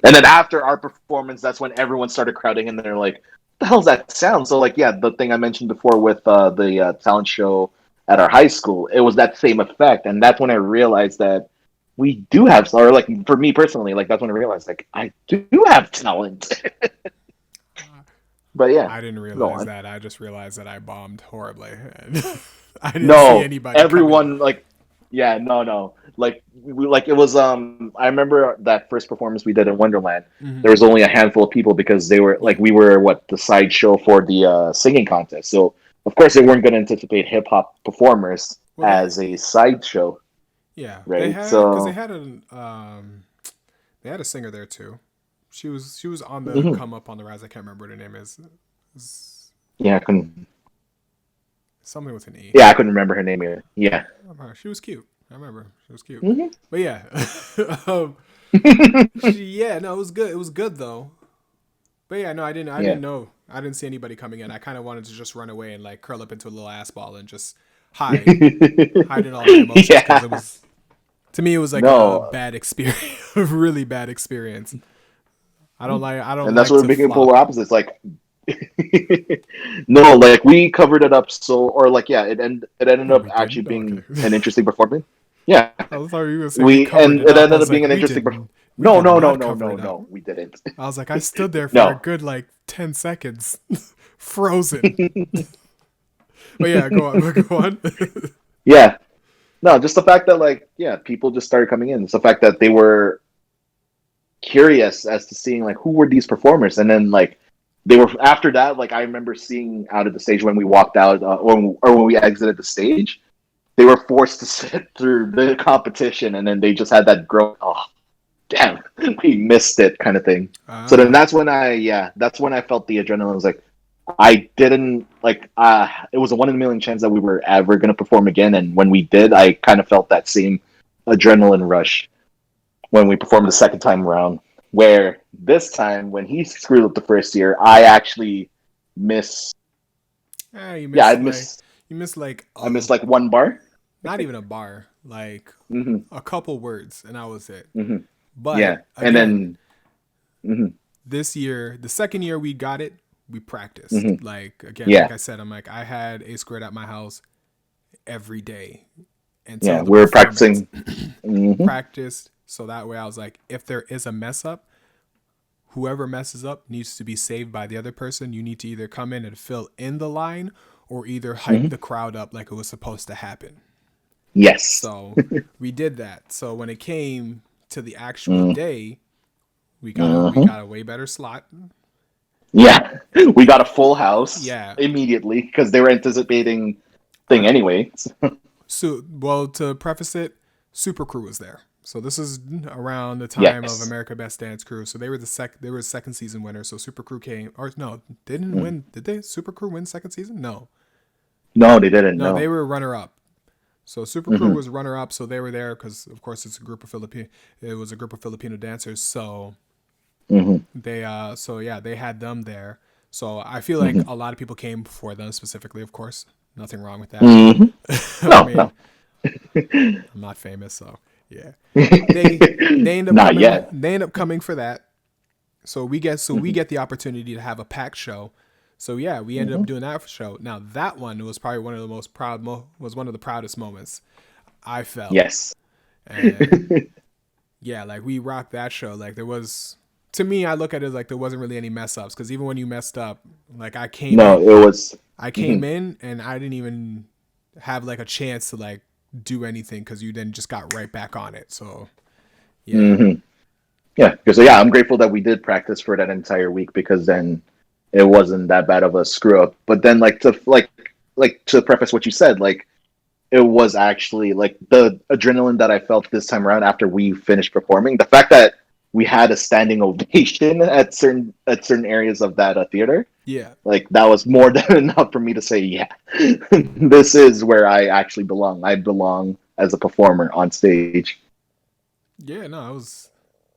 And then after our performance, that's when everyone started crowding, and they're like, "The hell's that sound?" So, like, yeah, the thing I mentioned before with the talent show at our high school, it was that same effect, and that's when I realized that we do have, or like for me personally, like that's when I realized like I do have talent. But yeah, I didn't go realize on. that. I just realized that I bombed horribly. And I didn't see No, anybody coming. everyone like, yeah, no, like like it was. I remember that first performance we did in Wonderland. Mm-hmm. There was only a handful of people because they were like Yeah. we were what the sideshow for the singing contest. So of course they weren't going to anticipate hip hop performers Well, as a sideshow, yeah, right? because So they had a singer there too. She was on the mhm. come up on the rise. I can't remember what her name is. It's Yeah, I couldn't. something with an E. Yeah, I couldn't remember her name either. Yeah. She was cute. I remember she was cute. Hmm. But yeah, yeah, no, it was good. It was good though. But yeah, no, I Yeah. didn't know. I didn't see anybody coming in. I kind of wanted to just run away and like curl up into a little ass ball and just hide, hide in all my emotions because it Yeah. was to me it was like a No, bad experience, a really bad experience. I don't and that's like where it to became polar flop. opposites. Like, no, like we covered it up so, or like, yeah, it ended No, up we actually didn't. Oh, okay. being an interesting performance. Yeah, I was thought you were gonna say we we covered and it it up. I ended was up being like, an interesting. we No, did no, no, not no, cover no, it up. no, we didn't. I was like, I stood there for a No. good like 10 seconds, frozen. But yeah, go on, go on. Yeah, no, just the fact that like, yeah, people just started coming in. It's the fact that they were curious as to seeing like who were these performers, and then like they were after that. Like I remember seeing out of the stage when we walked out, or when we exited the stage, they were forced to sit through the competition, and then they just had that grow. Oh, damn, we missed it, kind of thing. So then Ah, that's when that's when I felt the adrenaline. I was like, I didn't like. It was a one in a million chance that we were ever going to perform again, and when we did, I kind of felt that same adrenaline rush when we performed the second time around. Where this time, when he screwed up the first year, I actually miss. you Yeah, missed like I missed like one bar. not even a bar, like Hmm. a couple words, and that was it. Hmm. But Yeah, and again, then. Hmm. this year, the second year we got it, we practiced. Hmm. Like again, like Yeah, I said, I'm like I had A squared at my house every day until yeah, the we were performance. practicing. Hmm. Practiced so that way I was like, if there is a mess up, whoever messes up needs to be saved by the other person. You need to either come in and fill in the line or either hype Hmm. the crowd up like it was supposed to happen. Yes. So we did that. So when it came to the actual Mm-hmm. day, we got a way better slot. Yeah, we We got a full house yeah. immediately because they were anticipating thing Uh, anyway. so well to preface it, Super Crew was there. So this is around the time of Yes. America Best Dance Crew. So they were second season winners. So Super Crew came or no, didn't Mm. win. Did they Super Crew win second season? No. No, they didn't. No, they No. were runner up. So Super Crew Hmm. was runner up, so they were there because of course it's a group of Filipino. It was a group of Filipino dancers. So Mm-hmm. They had them there. So I feel like Mm-hmm. a lot of people came before them specifically. Of course, nothing wrong with that. Mm-hmm. I No, mean, no. I'm not famous, so yeah. They end up Not coming. yet. They end up coming for that. We Mm-hmm. get the opportunity to have a packed show. So yeah, we ended Mm-hmm. up doing that show. Now that one was probably one of the most was one of the proudest moments I felt. Yes. And yeah, like we rocked that show. Like there was, to me, I look at it as like there wasn't really any mess ups because even when you messed up, like No, it was. I Mm-hmm. came in and I didn't even have like a chance to like do anything because you then just got right back on it. So yeah, Mm-hmm. Yeah. So yeah, I'm grateful that we did practice for that entire week because then it wasn't that bad of a screw up. But then, like to preface what you said, like it was actually like the adrenaline that I felt this time around after we finished performing. The fact that we had a standing ovation at certain areas of that theater, yeah, like that was more than enough for me to say, yeah, this is where I actually belong. I belong as a performer on stage. yeah. No, it was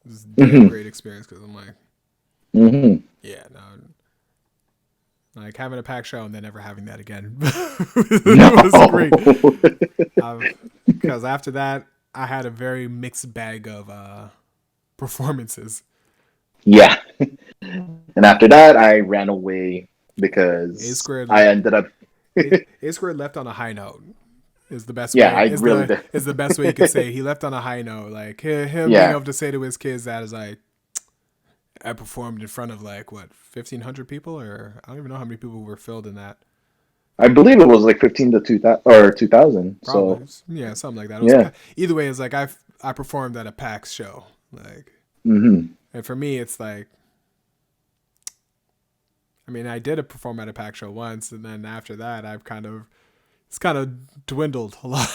a damn Hmm. great experience because I'm like, Hmm. yeah, no, like having a packed show and then never having that again No. it was great. Because after that, I had a very mixed bag of performances. Yeah. And after that, I ran away A because I squared ended up. A squared left on a high note. Is the best Yeah, way I really did. is the best way you could say he left on a high note. Like him being Yeah, able to say to his kids that is like I performed in front of like what 1,500 people or I don't even know how many people were filled in that. I believe it was like 15 to 2000 or 2000. Probably So yeah, something like that. It was yeah. either way. It's like I performed at a PAX show. Like Hmm. and for me, it's like I mean I did a perform at a PAX show once, and then after that it's kind of dwindled a lot.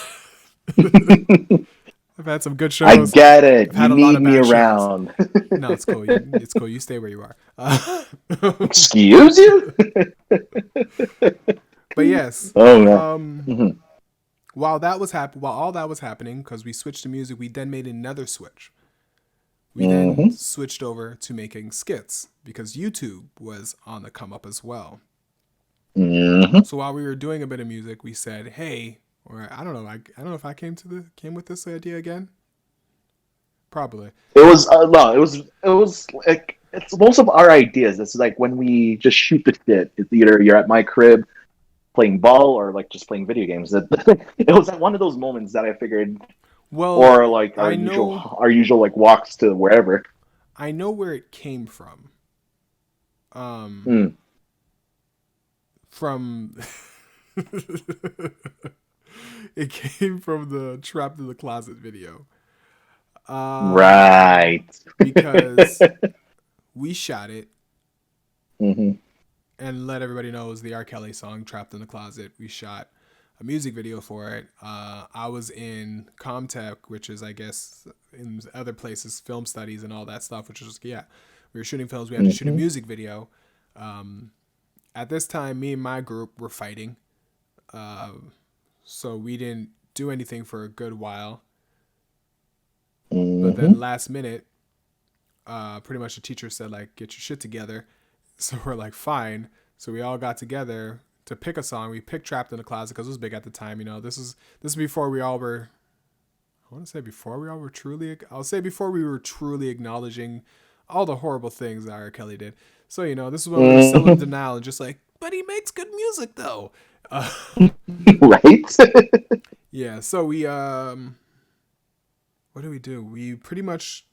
I've had some good I shows. get it. I've You had a lot need of me bad shows. around. No, it's cool. It's cool. You stay where you are. Excuse you? But yes, Oh man. um, Hmm. while all that was happening, because we switched to music, we then made another switch. We then Hmm. switched over to making skits because YouTube was on the come up as well. Hmm. So while we were doing a bit of music, we said, "Hey," or I don't know. I don't know if I came with this idea again. Probably. It was no. It was like it's most of our ideas. It's like when we just shoot the shit. It's either you're at my crib playing ball or like just playing video games. It was like one of those moments that I figured, Well, or like I know our usual like walks to wherever. I know where it came from. Um, Mm. from it came from the Trapped in the Closet video. Right. Because we shot it Hmm. and let everybody know it was the R. Kelly song "Trapped in the Closet." We shot a music video for it. I was in Comtech, which is I guess in other places, film studies and all that stuff. Which is yeah, we were shooting films. We had to shoot a Hmm. music video. Um, at this time, me and my group were fighting, uh, so we didn't do anything for a good while. But Hmm. then last minute, pretty much the teacher said like, "Get your shit together." So we're like, "Fine." So we all got together to pick a song. We picked "Trapped in the Closet" because it was big at the time. You know, this is before we all were. I want to say before we all were truly. I'll say before we were truly acknowledging all the horrible things that R. Kelly did. So you know, this is when we were still in Hmm. denial and just like, but he makes good music though. Uh, Right. yeah. So what do we do? We pretty much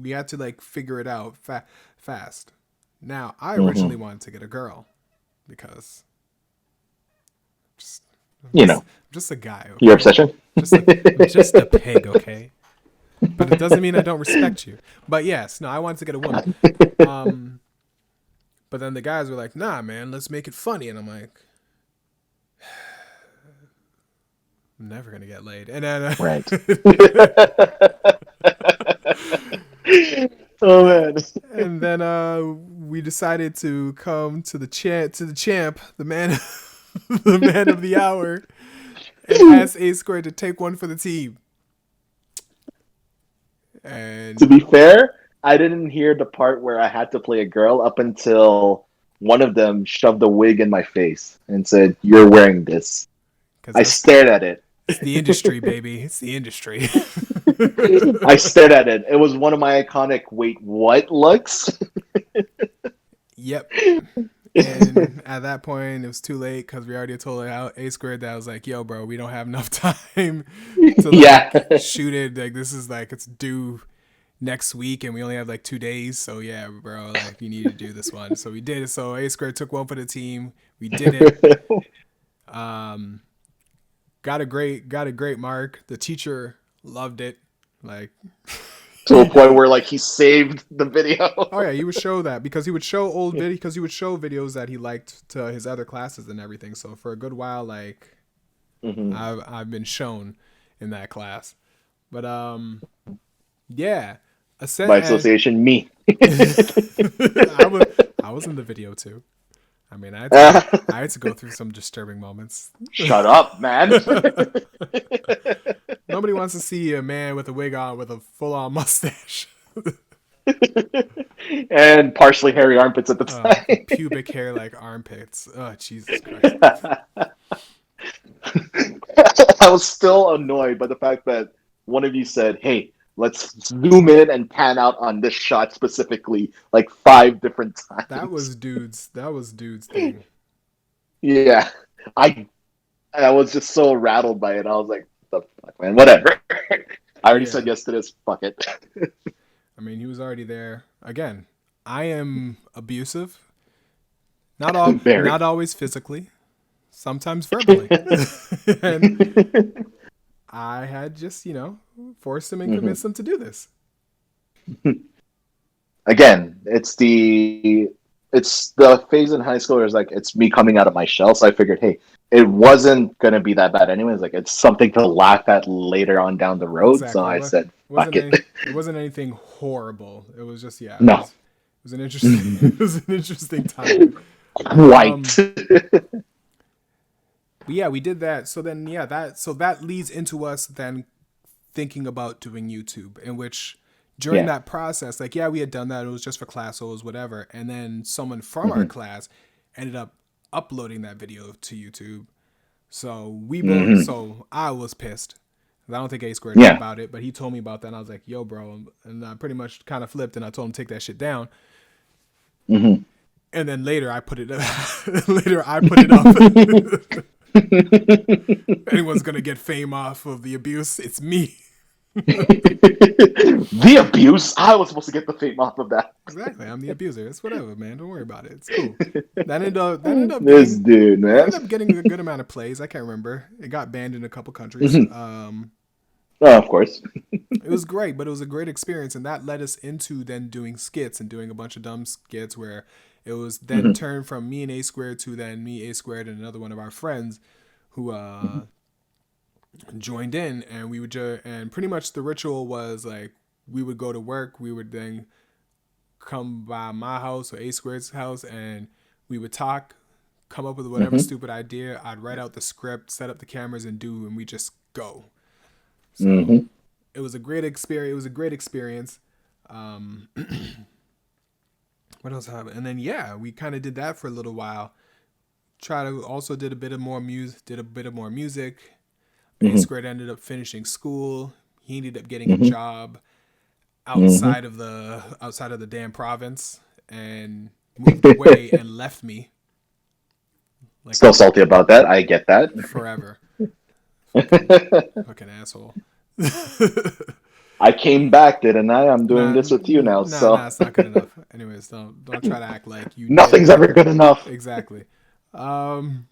we had to like figure it out fast. Now, I originally Hmm. wanted to get a girl because just, I'm You just, know I'm just a guy, your okay? obsession. I'm just a pig, okay? But it doesn't mean I don't respect you. But yes, no, I wanted to get a woman. Um, but then the guys were like, "Nah, man, let's make it funny," and I'm like, "I'm never gonna get laid." And then, Right. Oh man. and then we decided to come to the champ, the man, the man of the hour, and ask A Squared to take one for the team. To And be fair, I didn't hear the part where I had to play a girl up until one of them shoved a wig in my face and said, "You're wearing this." Because I that's stared at it. it's the industry, baby. It's the industry. I stared at it. It was one of my iconic "wait, what" looks. Yep. And at that point, it was too late because we already told A Squared that I was like, "Yo, bro, we don't have enough time to Yeah. like shoot it. Like this is like it's due next week, and we only have like 2 days. So yeah, bro, like you need to do this one." So we did it. So A Squared took one for the team. We did it. Um, got a great mark. The teacher loved it. Like To a point where like he saved the video. oh yeah, he would show that because he would show old video because he would show videos that he liked to his other classes and everything. So for a good while, like Mhm. I've been shown in that class. But yeah, a By set association, me. I was I was in the video too. I mean, I had to go through some disturbing moments. Shut up, man. Nobody wants to see a man with a wig on with a full on mustache. And partially hairy armpits at the time. Pubic hair like armpits. Oh, Jesus Christ. I was still annoyed by the fact that one of you said, "Hey, let's zoom in and pan out on this shot specifically like 5 different times." That was dude's thing. Yeah. I I was just so rattled by it. I was like, "The fuck, man, whatever." I already said Yeah. yes to this. Fuck it. I mean, he was already there. Again, I am abusive. Not Very. always physically, sometimes verbally. And I had just, forced him and Mhm. convinced him to do this. Again, it's the phase in high school where it's like it's me coming out of my shell. So I figured, hey, it wasn't gonna be that bad anyways. Like it's something to laugh at later on down the road. So Exactly. I said, fuck Wasn't it. any it wasn't anything horrible. It was just No. it was an interesting it was an interesting time. Quite. But yeah, we did that. So then yeah, that leads into us then thinking about doing YouTube, in which during Yeah. that process, like yeah, we had done that. It was just for class, so it was whatever. And then someone from our Hmm. class ended up uploading that video to YouTube. So Hmm. so I was pissed. I don't think A Squared knew Yeah. about it, but he told me about that, and I was like, "Yo, bro," and I pretty much kind of flipped, and I told him to take that shit down. Hmm. And then later I put it later I put it up. Anyone's gonna get fame off of the abuse, it's me. The abuse. I was supposed to get the fame off of that. Exactly, I'm the abuser. It's whatever, man. Don't worry about it. It's cool. This dude, That man. ended up getting a good amount of plays. I can't remember. It got banned in a couple countries. Hmm. Oh, of course. It was great, but it was a great experience, and that led us into then doing skits and doing a bunch of dumb skits where it was then Hmm. turned from me and A Squared to then me, A Squared, and another one of our friends who Hmm. joined in, and we would and pretty much the ritual was like we would go to work, we would then come by my house or A Squared's house, and we would talk, come up with whatever Hmm. stupid idea. I'd write out the script, set up the cameras, and we just go. So Hmm. it was a great experience. It was a great experience. Um, what else happened? And then yeah, we kind of did that for a little while. Try to also did a bit of more music. Did a bit of more music. A Hmm. Squared ended up finishing school. He ended up getting a Hmm. job Hmm. outside of the damn province and moved away and left me like Still salty about that. I get that. forever. Fucking asshole. I came back, didn't I? I'm doing Nah, this with you now, nah, so it's not good enough. Anyways, don't try to act like you did nothing's ever good enough. exactly. Um,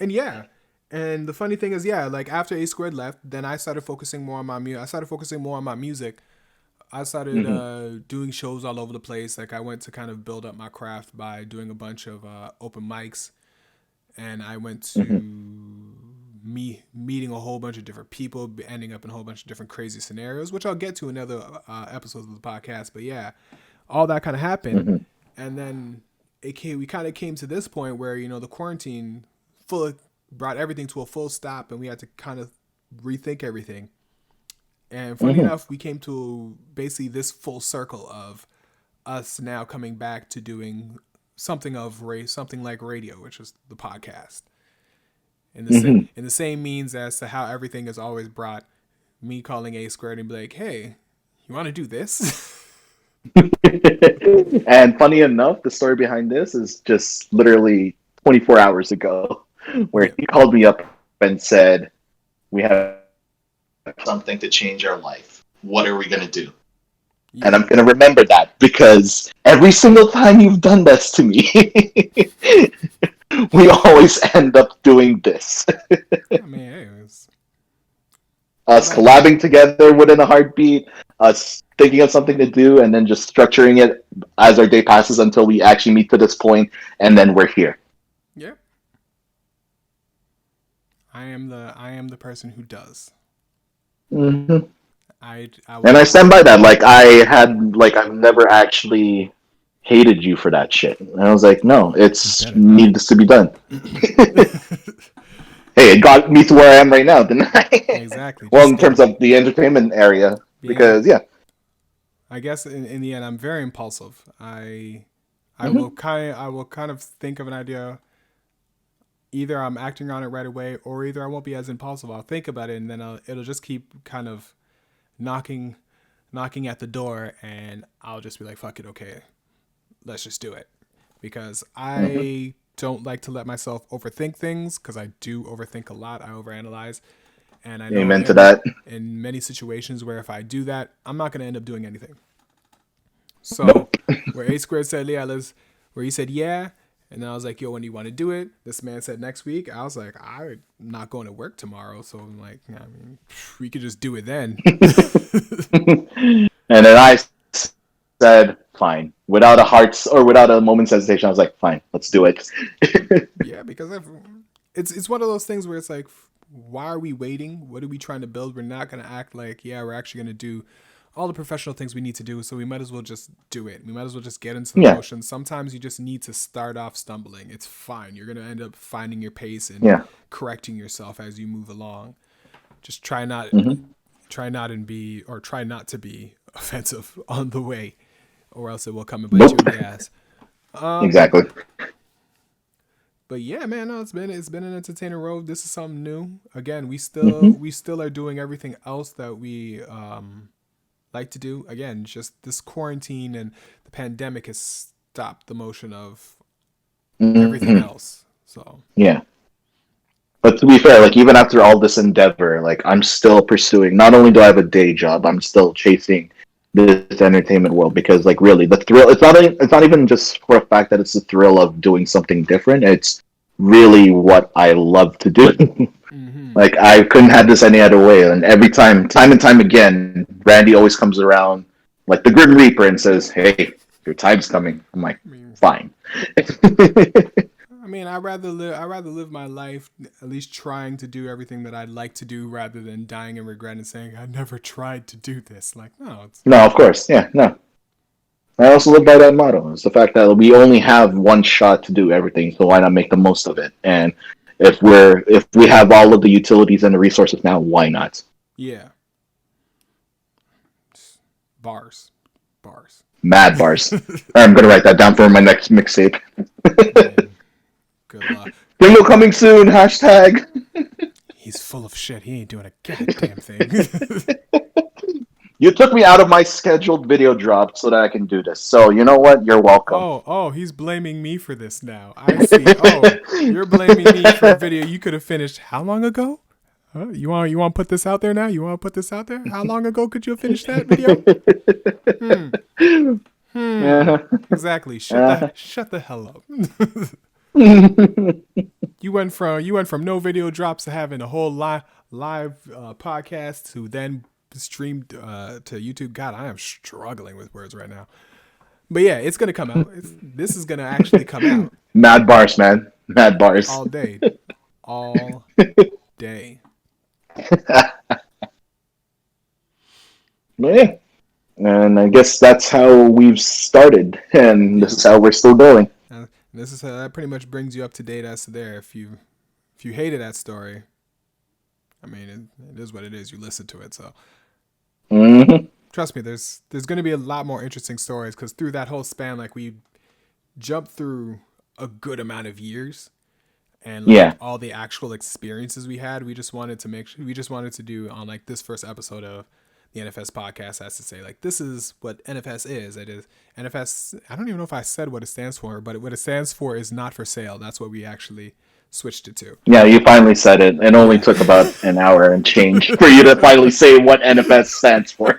and yeah, and the funny thing is, yeah, like after A Squared left, then I started focusing more on my music. I started focusing more on my music. I started Hmm. doing shows all over the place. Like I went to kind of build up my craft by doing a bunch of open mics, and I went Hmm. to me meeting a whole bunch of different people, ending up in a whole bunch of different crazy scenarios, which I'll get to in other episodes of the podcast. But yeah, all that kind of happened, Hmm. and then we kind of came to this point where the quarantine full brought everything to a full stop, and we had to kind of rethink everything. And funny enough, we came to basically this full circle of us now coming back to doing something like radio, which is the podcast. In the same means as to how everything is always brought me calling A Squared and be like, hey, you want to do this? And funny enough, the story behind this is just literally 24 hours ago, where Yeah. he called me up and said, "We have something to change our life. What are we gonna do?" And Yeah. I'm gonna remember that because every single time you've done this to me, we always end up doing this. I mean, hey, what Us I do. collabing together within a heartbeat, us thinking of something to do, and then just structuring it as our day passes until we actually meet to this point, and then we're here. Yeah. I am the person who does. hmm I will And I not. stand by that. I've never actually hated you for that shit. And I was like, no, You it's better not. needs to be done. Hey, it got me to where I am right now, didn't I? Exactly. Well, Just in terms stay of the entertainment area, being. because yeah. I guess in the end, I'm very impulsive. hmm I will kind of think of an idea. Either I'm acting on it right away, or either I won't be as impulsive. I'll think about it, and then it'll just keep kind of knocking knocking at the door, and I'll just be like, "Fuck it, okay, let's just do it," because hmm I don't like to let myself overthink things because I do overthink a lot. I overanalyze, and I know Amen to that. in many situations where if I do that, I'm not going to end up doing anything. So Nope. where A Squared said, "Yeah, let's," where he said, "Yeah," and then I was like, "Yo, when do you want to do it?" This man said next week. I was like, "I'm not going to work tomorrow," so I'm like, I mean, we could just do it then. And then I said, fine. Without a heart's or without a moment's hesitation, I was like, fine, let's do it. Yeah, because it's one of those things where it's like, why are we waiting? What are we trying to build? We're not gonna act like, yeah, we're actually gonna do all the professional things we need to do. So we might as well just do it. We might as well just get into the Yeah, motion. Sometimes you just need to start off stumbling. It's fine. You're gonna end up finding your pace and yeah. correcting yourself as you move along. Just try not to be offensive on the way, or else it will come and bite you Nope. in the ass. Um, Exactly. But yeah, man, no, it's been an entertaining road. This is something new. Again, hmm we still are doing everything else that we like to do. Again, just this quarantine and the pandemic has stopped the motion of everything hmm else. So Yeah. But to be fair, like even after all this endeavor, like I'm still pursuing. Not only do I have a day job, I'm still chasing this entertainment world because, like, really, the thrill. It's not even just for a fact that it's the thrill of doing something different. It's really what I love to do. mm-hmm. Like I couldn't have this any other way. And every time and time again, Randy always comes around like the Grim Reaper and says, "Hey, your time's coming." I'm like, I mean, "Fine." I rather live my life at least trying to do everything that I'd like to do rather than dying in regret and saying I never tried to do this. Like no, it's No, of course, yeah, no. I also live by that motto. It's the fact that we only have one shot to do everything, so why not make the most of it? And if we have all of the utilities and the resources now, why not? yeah, bars, bars. Mad bars. I'm gonna write that down for my next mixtape. Man, good luck. Bingo coming soon. Hashtag. He's full of shit. He ain't doing a goddamn thing. You took me out of my scheduled video drop so that I can do this. So you know what? You're welcome. Oh, he's blaming me for this now. I see. Oh, you're blaming me for a video you could have finished how long ago? Huh? You want to put this out there now? You want to put this out there? How long ago could you have finished that video? Hmm. Hmm. uh, Exactly. uh, Shut the hell up. You went from no video drops to having a whole live podcast to then streamed to YouTube. God, I am struggling with words right now. But yeah, it's gonna come out. This is gonna actually come out Mad bars, man. Mad bars. all day, all day. Yeah. And I guess that's how we've started, and this Yep. is how we're still going. This is that pretty much brings you up to date as to there. If you hated that story, I mean it is what it is. You listen to it, so Hmm. Trust me, there's going to be a lot more interesting stories because through that whole span, like we jumped through a good amount of years and like Yeah. all the actual experiences we had. We just wanted to we just wanted to do on like this first episode of the NFS podcast has to say like this is what NFS is. It is NFS. I don't even know if I said what it stands for, but what it stands for is not for sale. That's what we actually switched it to. Yeah, you finally said it. It only Yeah. took about an hour and change for you to finally say what NFS stands for.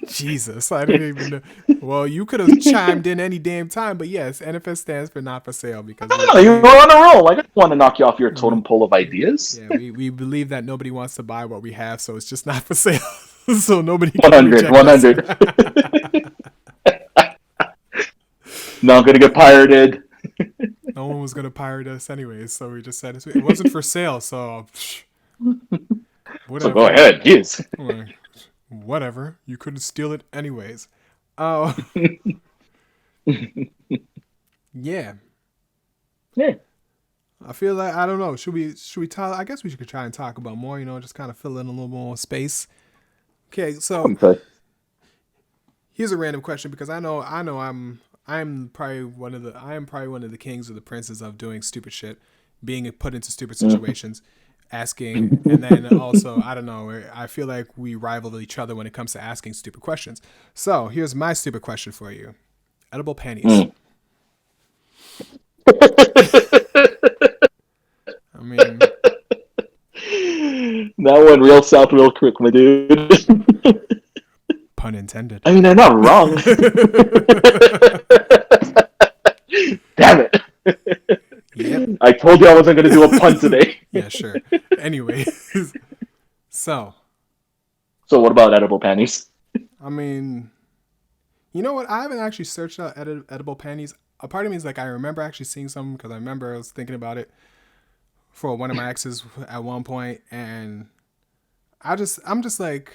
Jesus, I didn't even know. Well, you could have chimed in any damn time, but yes, NFS stands for not for sale because I don't know, you were on a roll. I didn't want to knock you off your we totem pole of ideas. yeah, we believe that nobody wants to buy what we have, so it's just not for sale. So nobody can 100, reject us. 100. Not going to get pirated. No one was gonna pirate us anyways, so we just said it wasn't for sale. So So whatever. go ahead, yes. Whatever. You couldn't steal it anyways. Oh yeah. Yeah. I feel like I don't know. Should we talk? I guess we should try and talk about more. Just kind of fill in a little more space. Okay, so Okay. here's a random question because I know I'm probably one of the kings or the princes of doing stupid shit, being put into stupid situations, asking, and then also I don't know. I feel like we rival each other when it comes to asking stupid questions. So here's my stupid question for you: edible panties. I mean, That went real south real quick, my dude. pun intended. I mean, they're not wrong. Damn it. Yep. I told you I wasn't going to do a pun today. Yeah, sure. Anyway, so So what about edible panties? I mean, you know what? I haven't actually searched out edible panties. A part of me is like I remember actually seeing some because I remember I was thinking about it for one of my exes at one point, and I'm just like,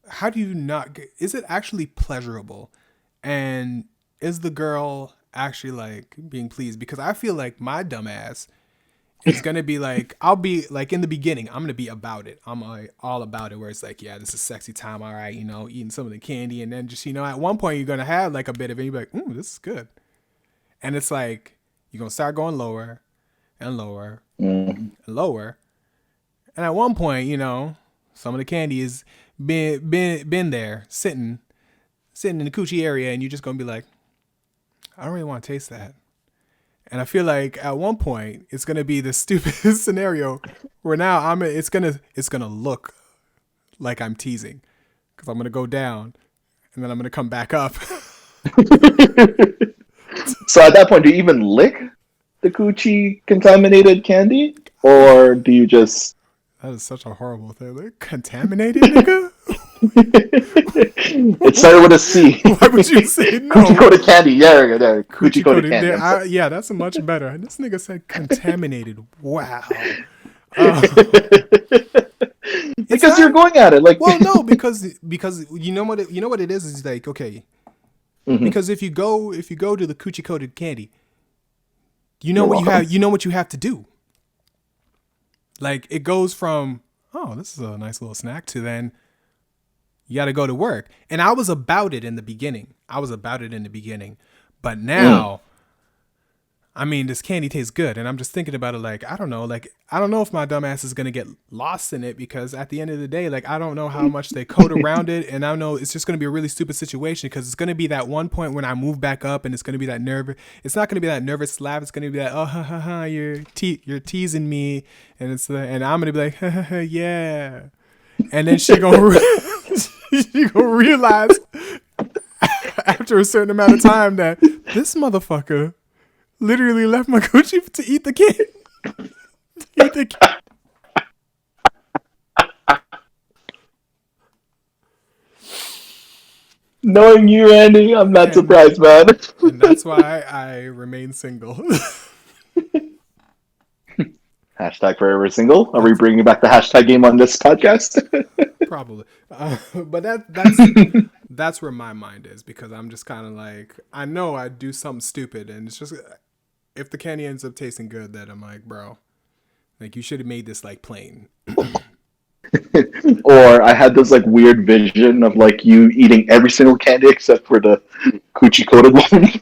how do you not get? Is it actually pleasurable, and is the girl actually like being pleased? Because I feel like my dumbass is gonna be like, I'll be like in the beginning, I'm gonna be about it. I'm like all about it, where it's like, yeah, this is sexy time, all right, eating some of the candy, and then just at one point you're gonna have like a bit of it, you're like, ooh, this is good, and it's like you're gonna start going lower and lower and lower, and at one point, some of the candy is been there sitting in the coochie area, and you're just gonna be like, I don't really want to taste that. And I feel like at one point it's gonna be this stupid scenario where now it's gonna look like I'm teasing because I'm gonna go down and then I'm gonna come back up. So at that point, do you even lick the coochie contaminated candy? Or do you just... That is such a horrible thing. Like, contaminated, nigga? It started with a C. Why would you say no? Coochie coated candy. There. Coochie coated candy. Yeah, that's much better. This nigga said contaminated. Wow. Because you're going at it like. Well, no, because you know what it is like, okay. Mm-hmm. Because if you go to the coochie coated candy, you know what you have to do. Like it goes from, oh, this is a nice little snack, to then you got to go to work. And I was about it in the beginning. But now, I mean, this candy tastes good. And I'm just thinking about it like, I don't know if my dumb ass is going to get lost in it, because at the end of the day, like, I don't know how much they coat around it. And I know it's just going to be a really stupid situation, because it's going to be that one point when I move back up, and it's going to be that it's not going to be that nervous slap. It's going to be that, oh, ha, ha, ha, you're teasing me. And and I'm going to be like, ha, ha, ha, yeah. And then she gonna realize after a certain amount of time that this motherfucker literally left my coochie to eat the kid. Knowing you, Andy, I'm not surprised, man. And that's why I remain single. Hashtag forever single. Are we bringing back the hashtag game on this podcast? Probably. But that's where my mind is, because I'm just kind of like, I know I do something stupid, and it's just, if the candy ends up tasting good, then I'm like, bro, like, you should have made this like plain. Or I had this like weird vision of like you eating every single candy except for the coochie coated one.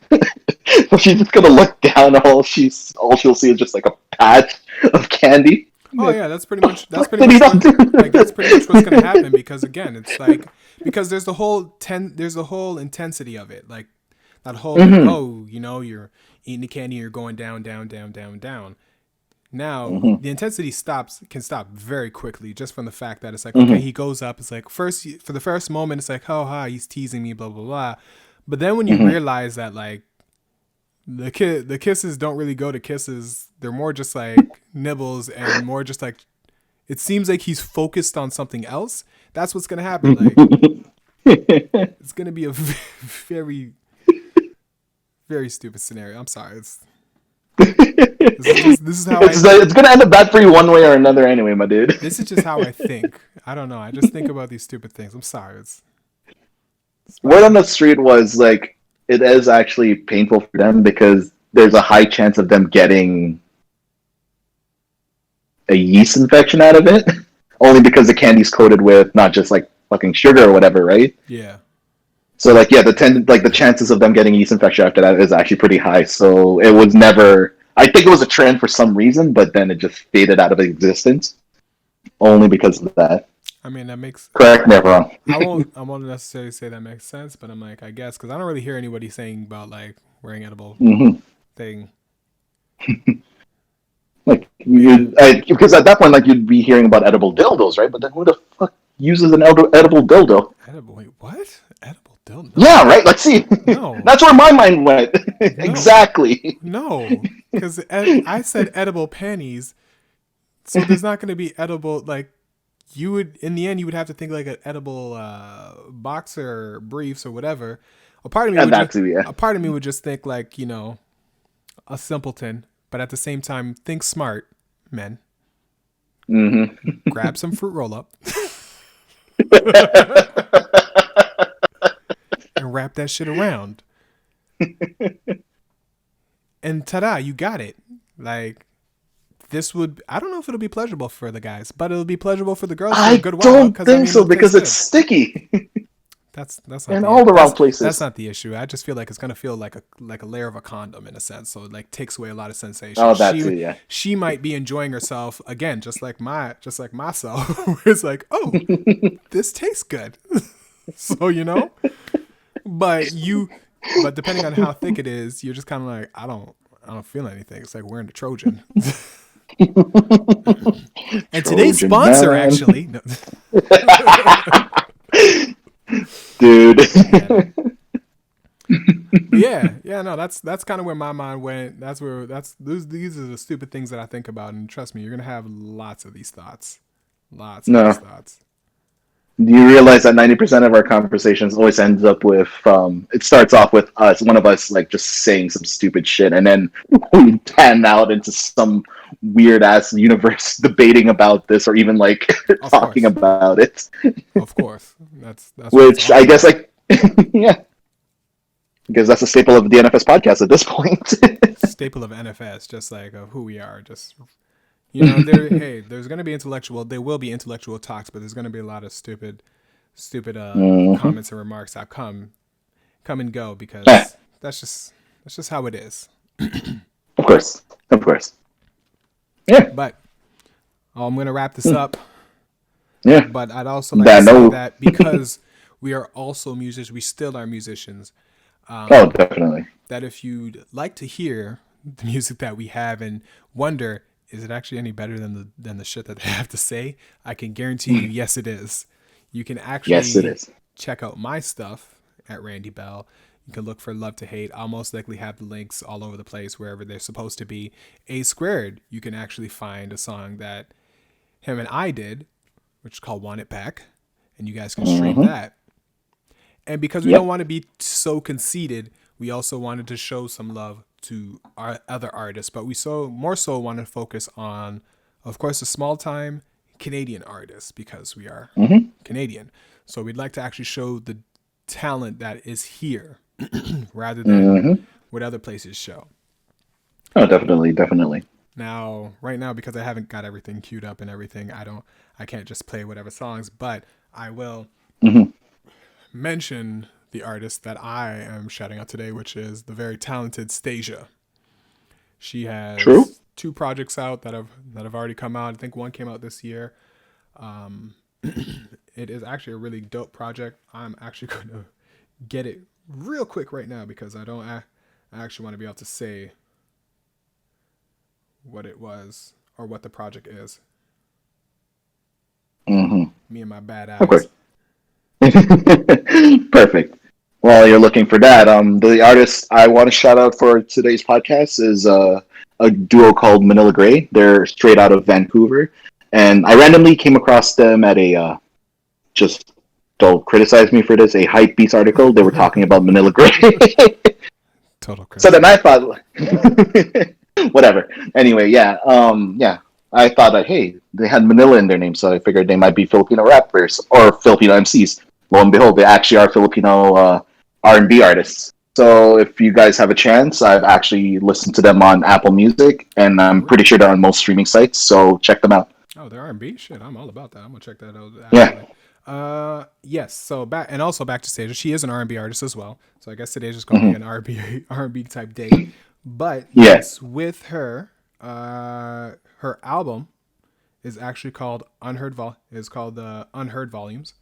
So she's just gonna look down, all she'll see is just like a patch of candy. Oh yeah, that's What pretty did he much not what do? like that's pretty much what's gonna happen because again, it's like because there's the whole intensity of it. Like that whole like, Mm-hmm. oh, you're eating the candy, you're going down, down, down, down, down. Now Mm-hmm. the intensity can stop very quickly just from the fact that it's like, okay, Mm-hmm. he goes up, it's like for the first moment it's like, oh hi, he's teasing me, blah blah blah. But then when you Mm-hmm. realize that like the kisses don't really go to kisses, they're more just like nibbles and more just like it seems like he's focused on something else. That's what's gonna happen. Like it's gonna be a very very stupid scenario. I'm sorry. This is how I It's gonna end up bad for you one way or another anyway, my dude. this is just how I think. I don't know. I just think about these stupid things. I'm sorry. It's my Word on bad. the street was like it is actually painful for them because there's a high chance of them getting a yeast infection out of it, only because the candy's coated with not just like fucking sugar or whatever, right? Yeah. So like yeah, the chances of them getting yeast infection after that is actually pretty high. So it was never. I think it was a trend for some reason, but then it just faded out of existence only because of that. I mean that makes Correct me if I'm wrong. I won't necessarily say that makes sense, but I'm like I guess because I don't really hear anybody saying about like wearing edible Mm-hmm. thing. Like But yeah. because at that point, like you'd be hearing about edible dildos, right? But then who the fuck uses an edible dildo? Edible. Wait, what? Edible dill? Yeah, No. right. Let's see. No. That's where my mind went. No. Exactly. No. Because I said edible panties, so there's not going to be edible like you would in the end you would have to think like an edible boxer briefs or whatever. And that too, yeah. A part of me would just think like a simpleton, but at the same time think smart, men. Mm-hmm. Grab some fruit roll up and wrap that shit around, and ta-da, you got it. Like this would I don't know if it'll be pleasurable for the guys, but it'll be pleasurable for the girls for a I good while don't because I think mean so it'll taste because it's good. sticky That's not in all the wrong that's places. not the issue. I just feel like it's gonna feel like a layer of a condom in a sense, so it like takes away a lot of sensation. Oh, that too, yeah. She might be enjoying herself again, just like myself. Where it's like, oh, this tastes good, so but depending on how thick it is, you're just kind of like, I don't feel anything. It's like wearing the Trojan. And today's Trojan sponsor man, actually, no. dude. Yeah, no. But yeah, no, that's kind of where my mind went. These are the stupid things that I think about, and trust me, you're gonna have lots of these thoughts, lots of these No. thoughts. Do you realize that 90% of our conversations always ends up with it starts off with one of us like just saying some stupid shit and then we pan out into some weird ass universe debating about this or even like Of talking course, about it, of course, that's what it's which all I guess about. like yeah, because that's a staple of the NFS podcast at this point. Staple of NFS, just like of who we are. Just there's gonna be there will be intellectual talks, but there's gonna be a lot of stupid Hmm. comments and remarks that come and go Yeah, because that's just how it is. of course, of course. Yeah, But I'm gonna wrap this up. yeah. But I'd also like to That say no. that because we are also musicians, we still are musicians. Oh, Um, definitely. that if you'd like to hear the music that we have and wonder, is it actually any better than the shit that they have to say? I can guarantee you, yes, it is. You can Yes, it actually is. check out my stuff at Randy Bell. You can look for Love to Hate. I'll most likely have the links all over the place wherever they're supposed to be. A Squared, you can actually find a song that him and I did, which is called Want It Back, and you guys can stream Hmm. that. And because we don't Yep. want to be so conceited, we also wanted to show some love to our other artists, but we more so want to focus on, of course, the small time Canadian artists because we are Hmm. Canadian. So we'd like to actually show the talent that is here rather than Hmm. what other places show. Oh, definitely, definitely. Now, right now, because I haven't got everything queued up and everything, I can't just play whatever songs, but I will Hmm. mention the artist that I am shouting out today, which is the very talented Stasia. She True. has two projects out that have already come out. I think one came out this year. Um, it is actually a really dope project. I'm actually going to get it real quick right now because I actually want to be able to say what it was or what the project is. Hmm. Me and my bad Okay. eyes. Perfect. While you're looking for that, the artist I want to shout out for today's podcast is a duo called Manila Grey. They're straight out of Vancouver, and I randomly came across them at a just don't criticize me for this, a hype beast article. They were talking about Manila Grey. Total So then criticize. I thought, whatever. Anyway, yeah, yeah. I thought that hey, they had Manila in their name, so I figured they might be Filipino rappers or Filipino MCs. Lo and behold, they actually are Filipino R&B artists. So if you guys have a chance, I've actually listened to them on Apple Music, and I'm Oh, pretty really? sure they're on most streaming sites. So check them out. Oh, they're R&B. Shit, I'm all about that. I'm gonna check that out Yeah. actually. Yes. So back and also back to Stasia. She is an R&B artist as well. So I guess today's just gonna be Hmm. an R&B R&B type day. But Yeah. yes, with her, her album is actually called the Unheard Volumes,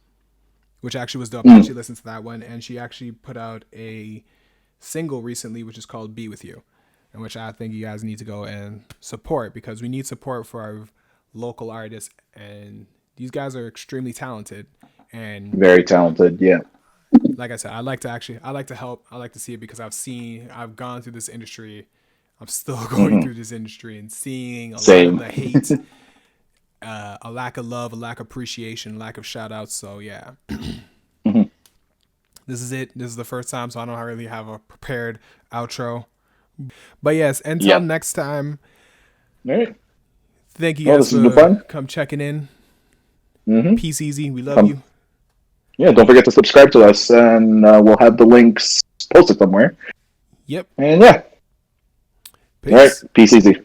which actually was dope. I Mm. actually listened to that one, and she actually put out a single recently, which is called "Be with You," and which I think you guys need to go and support because we need support for our local artists, and these guys are extremely talented. And Very talented. Yeah. like I said, I like to help. I like to see it because I've gone through this industry. I'm still going Hmm. through this industry and seeing a lot of Same. the hate, a lack of love, a lack of appreciation, lack of shout outs. So yeah, Hmm. this is it. This is the first time, so I don't really have a prepared outro. But yes, until Yeah. next time, All right. thank you Well, guys this has been for fun. come checking in. Hmm. Peace easy. We love you. Yeah, don't forget to subscribe to us, and we'll have the links posted somewhere. Yep. And yeah, all right, Peace. peace easy.